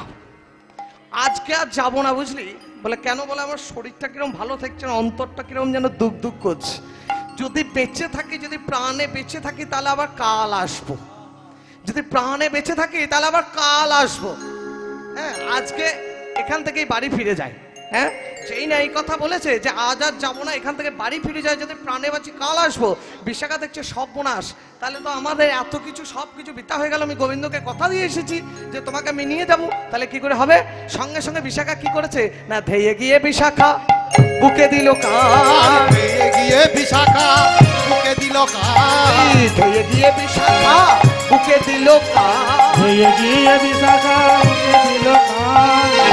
আজকে আর যাব না বুঝলি। বলে কেন? বলে আমার শরীরটা কিরম ভালো থাকছে না, অন্তরটা কিরম যেন দুক দুক করছে, যদি বেঁচে থাকি, যদি প্রাণে বেঁচে থাকি তাহলে আবার কাল আসবো, যদি প্রাণে বেঁচে থাকি তাহলে আবার কাল আসবো, হ্যাঁ আজকে এখান থেকেই বাড়ি ফিরে যায়। হ্যাঁ সেই না এই কথা বলেছে যে আজ আর যাবো না, এখান থেকে বাড়ি ফিরে যায়, যদি প্রাণে বাঁচি কাল আসবো। বিশাখা দেখছে সব বোনাস, তাহলে তো আমাদের এত কিছু সব কিছু বৃথা হয়ে গেল। আমি গোবিন্দকে কথা দিয়ে এসেছি যে তোমাকে আমি নিয়ে যাবো, তাহলে কি করে হবে? সঙ্গে সঙ্গে বিশাখা কি করেছে না, ধেয়ে গিয়ে বিশাখা বুকে দিল কান, ধেয়ে গিয়ে বিশাখা বুকে দিল কান, ধেয়ে গিয়ে বিশাখা বুকে দিল কান, হয়ে গিয়ে বিশাখা বুকে দিল কান,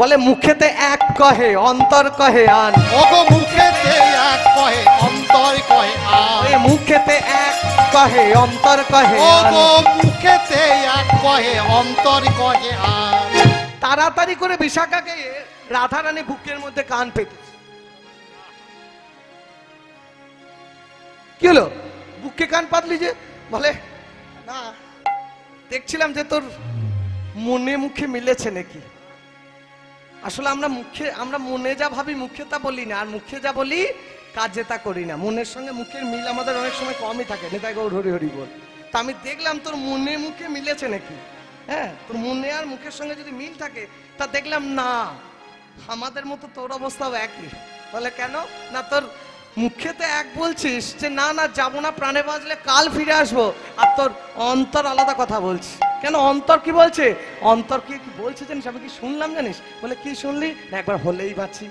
বলে মুখেতে এক কহে অন্তর কহে আন, ওগো মুখেতে এক কহে অন্তর কহে আন, ওই মুখেতে এক কহে অন্তর কহে আন। ওগো মুখেতে এক কহে অন্তর কহে আন। তাড়াতাড়ি করে বিশাখাকে রাধারানী বুকের মধ্যে কান পেতেছে। কি হলো? বুকে কান পাতলি যে? বলে না, দেখছিলাম যে তোর মনে মুখে মিলেছে নাকি। আসলে আমরা মনে যা ভাবি মুখে তা বলি না, আর মুখে যা বলি কাজে তা করি না। মনের সঙ্গে মুখের মিল আমাদের অনেক সময় কমই থাকে, নেতাই গৌর হরি হরি বল। তা আমি দেখলাম তোর মনে মুখে মিলেছে নাকি। হ্যাঁ তোর মনে আর মুখের সঙ্গে যদি মিল থাকে, তা দেখলাম না আমাদের মতো তোর অবস্থাও একই। বলে কেন? না তোর মুখেতে এক বলছিস যে না না যাবো না, প্রাণে বাঁচলে কাল ফিরে আসবো, আর তোর অন্তর আলাদা কথা বলছি। কেন অন্তর কি বলছে? অন্তর কি বলছে জানিস? আমি কি শুনলাম জানিস? বলে কি শুনলি? না একবার হলেই বাঁচি,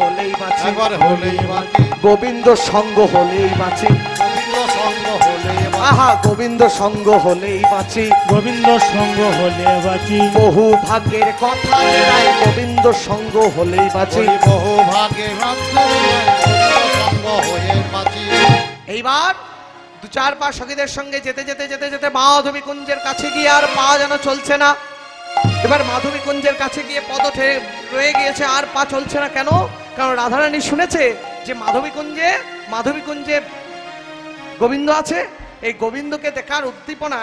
হলেই বাঁচি, একবার হলেই বাঁচি, গোবিন্দ সঙ্গ হলেই বাঁচি, গোবিন্দ সঙ্গ হলেই বাঁচি, আহা গোবিন্দ সঙ্গ হলেই বাঁচি, গোবিন্দ সঙ্গ হলে বাঁচি, বহু ভাগ্যের কথা নাই, গোবিন্দ সঙ্গ হলেই বাঁচি। ওই বহু ভাগে গোবিন্দ সঙ্গ হয়ে বাঁচি। এইবার দু চার পা সখীদের সঙ্গে যেতে যেতে যেতে যেতে মাধবী কুঞ্জের কাছে গিয়ে আর পা যেন চলছে না। এবার মাধবী কুঞ্জের কাছে গিয়ে পদ রয়ে গিয়েছে, আর পা চলছে না। কেন? কারণ রাধারানী শুনেছে যে মাধবী কুঞ্জে গোবিন্দ আছে, এই গোবিন্দকে দেখার উদ্দীপনা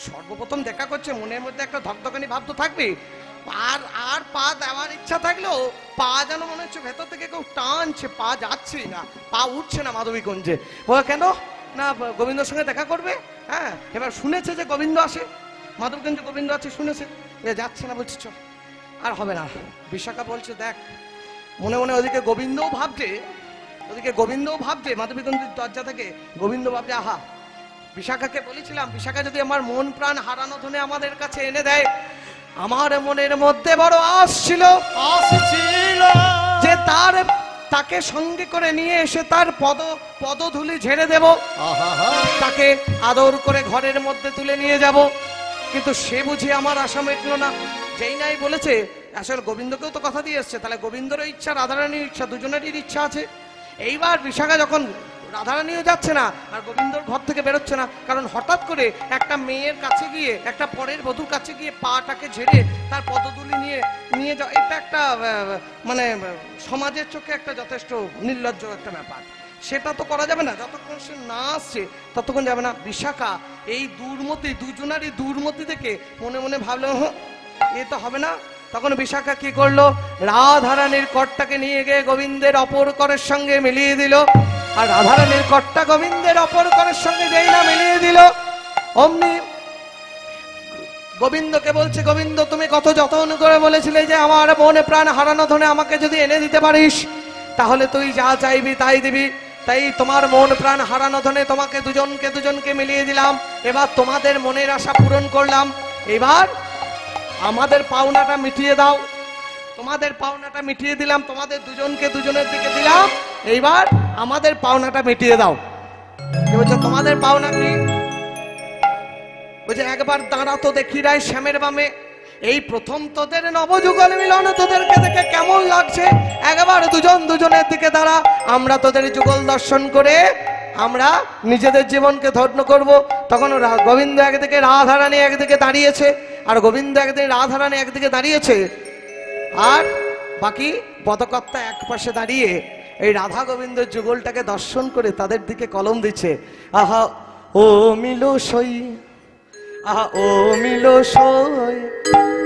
সর্বপ্রথম দেখা করছে, মনের মধ্যে একটা ধকধকানি ভাব তো থাকবে। আর পা দেওয়ার ইচ্ছা থাকলেও পা যেন মনে হচ্ছে ভেতর থেকে কেউ টানছে, পা যাচ্ছে না, পা উঠছে না মাধবীকুঞ্জে। কেন না গোবিন্দর সঙ্গে দেখা করবে। হ্যাঁ, এবার শুনেছে যে গোবিন্দ আসে, মাধবীকুঞ্জে গোবিন্দ আছে শুনেছে, যাচ্ছে না, বলছে চল আর হবে না। বিশাখা বলছে দেখ, মনে মনে ওদিকে গোবিন্দও ভাবছে মাধবীকুঞ্জের দরজা থেকে গোবিন্দ ভাবছে আহা, বিশাখাকে বলেছিলাম বিশাখা যদি আমার মন প্রাণ হারানো ধনে আমাদের কাছে এনে দেয়, আমার মনের মধ্যে বড় আশ ছিল যে তাকে সঙ্গে করে নিয়ে এসে তার পদধূলি ঝেড়ে দেব, তাকে আদর করে ঘরের মধ্যে তুলে নিয়ে যাব। কিন্তু সে বুঝি আমার আশা মেটলো না। যেই নাই বলেছে, আসলে গোবিন্দকেও তো কথা দিয়ে এসছে, তাহলে গোবিন্দরও ইচ্ছা রাধারানীর ইচ্ছা, দুজনেরই ইচ্ছা আছে। এইবার বিশাখা যখন রাধারানীও যাচ্ছে না আর গোবিন্দর ঘর থেকে বেরোচ্ছে না, কারণ হঠাৎ করে একটা মেয়ের কাছে গিয়ে, একটা পরের বধূর কাছে গিয়ে পাটাকে ঝেড়ে তার পদধূলি নিয়ে যাওয়া, এটা একটা মানে সমাজের চোখে একটা যথেষ্ট নির্লজ্জ একটা ব্যাপার। সেটা তো করা যাবে না, যতক্ষণ সে না আসছে ততক্ষণ যাবে না। বিশাখা এই দুর্মতি, দুজনারই দুর্মতি দেখে মনে মনে ভাবলো এ তো হবে না। তখন বিশাখা কি করলো, রাধারানীর কর্তাকে নিয়ে গিয়ে গোবিন্দের অপর করের সঙ্গে মিলিয়ে দিল। আর রাধারানীর কর্তা গোবিন্দের অপর করের সঙ্গে যেই না মিলিয়ে দিল, অমনি গোবিন্দকে বলছে, গোবিন্দ তুমি কত যত্ন করে বলেছিলে যে আমার মনে প্রাণ হারানো ধনে আমাকে যদি এনে দিতে পারিস তাহলে তুই যা চাইবি তাই দিবি। তাই তোমার মন প্রাণ হারানো ধনে তোমাকে দুজনকে মিলিয়ে দিলাম। এবার তোমাদের মনের আশা পূরণ করলাম, এবার আমাদের পাওনাটা মিটিয়ে দাও। তোমাদের পাওনাটা মিটিয়ে দিলাম, তোমাদের দুজনের দিকে দিলাম, এইবার আমাদের পাওনাটা মিটিয়ে দাও। বলছে তোমাদের পাওনা কি? বলছে একবার দাঁড়া তো দেখি রায় শ্যামের বামে, এই প্রথম তোদের নবযুগল মিলন, তোদেরকে দেখে কেমন লাগছে, একবার দুজনের দিকে দাঁড়া, আমরা তোদের যুগল দর্শন করে আমরা নিজেদের জীবনকে ধন্য করব। তখন গোবিন্দ একদিকে, রাধারানী একদিকে দাঁড়িয়েছে, আর গোবিন্দ একদিকে, রাধারানী একদিকে দাঁড়িয়েছে, আর বাকি পদকর্তা এক পাশে দাঁড়িয়ে এই রাধা গোবিন্দের যুগলটাকে দর্শন করে তাদের দিকে কলম দিচ্ছে। আহা ও মিলো সই, আহা ও মিলো সই,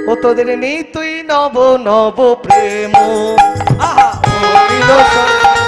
ও তোদের নেই তুই নব নব প্রেম, আহা ও মিলো সই।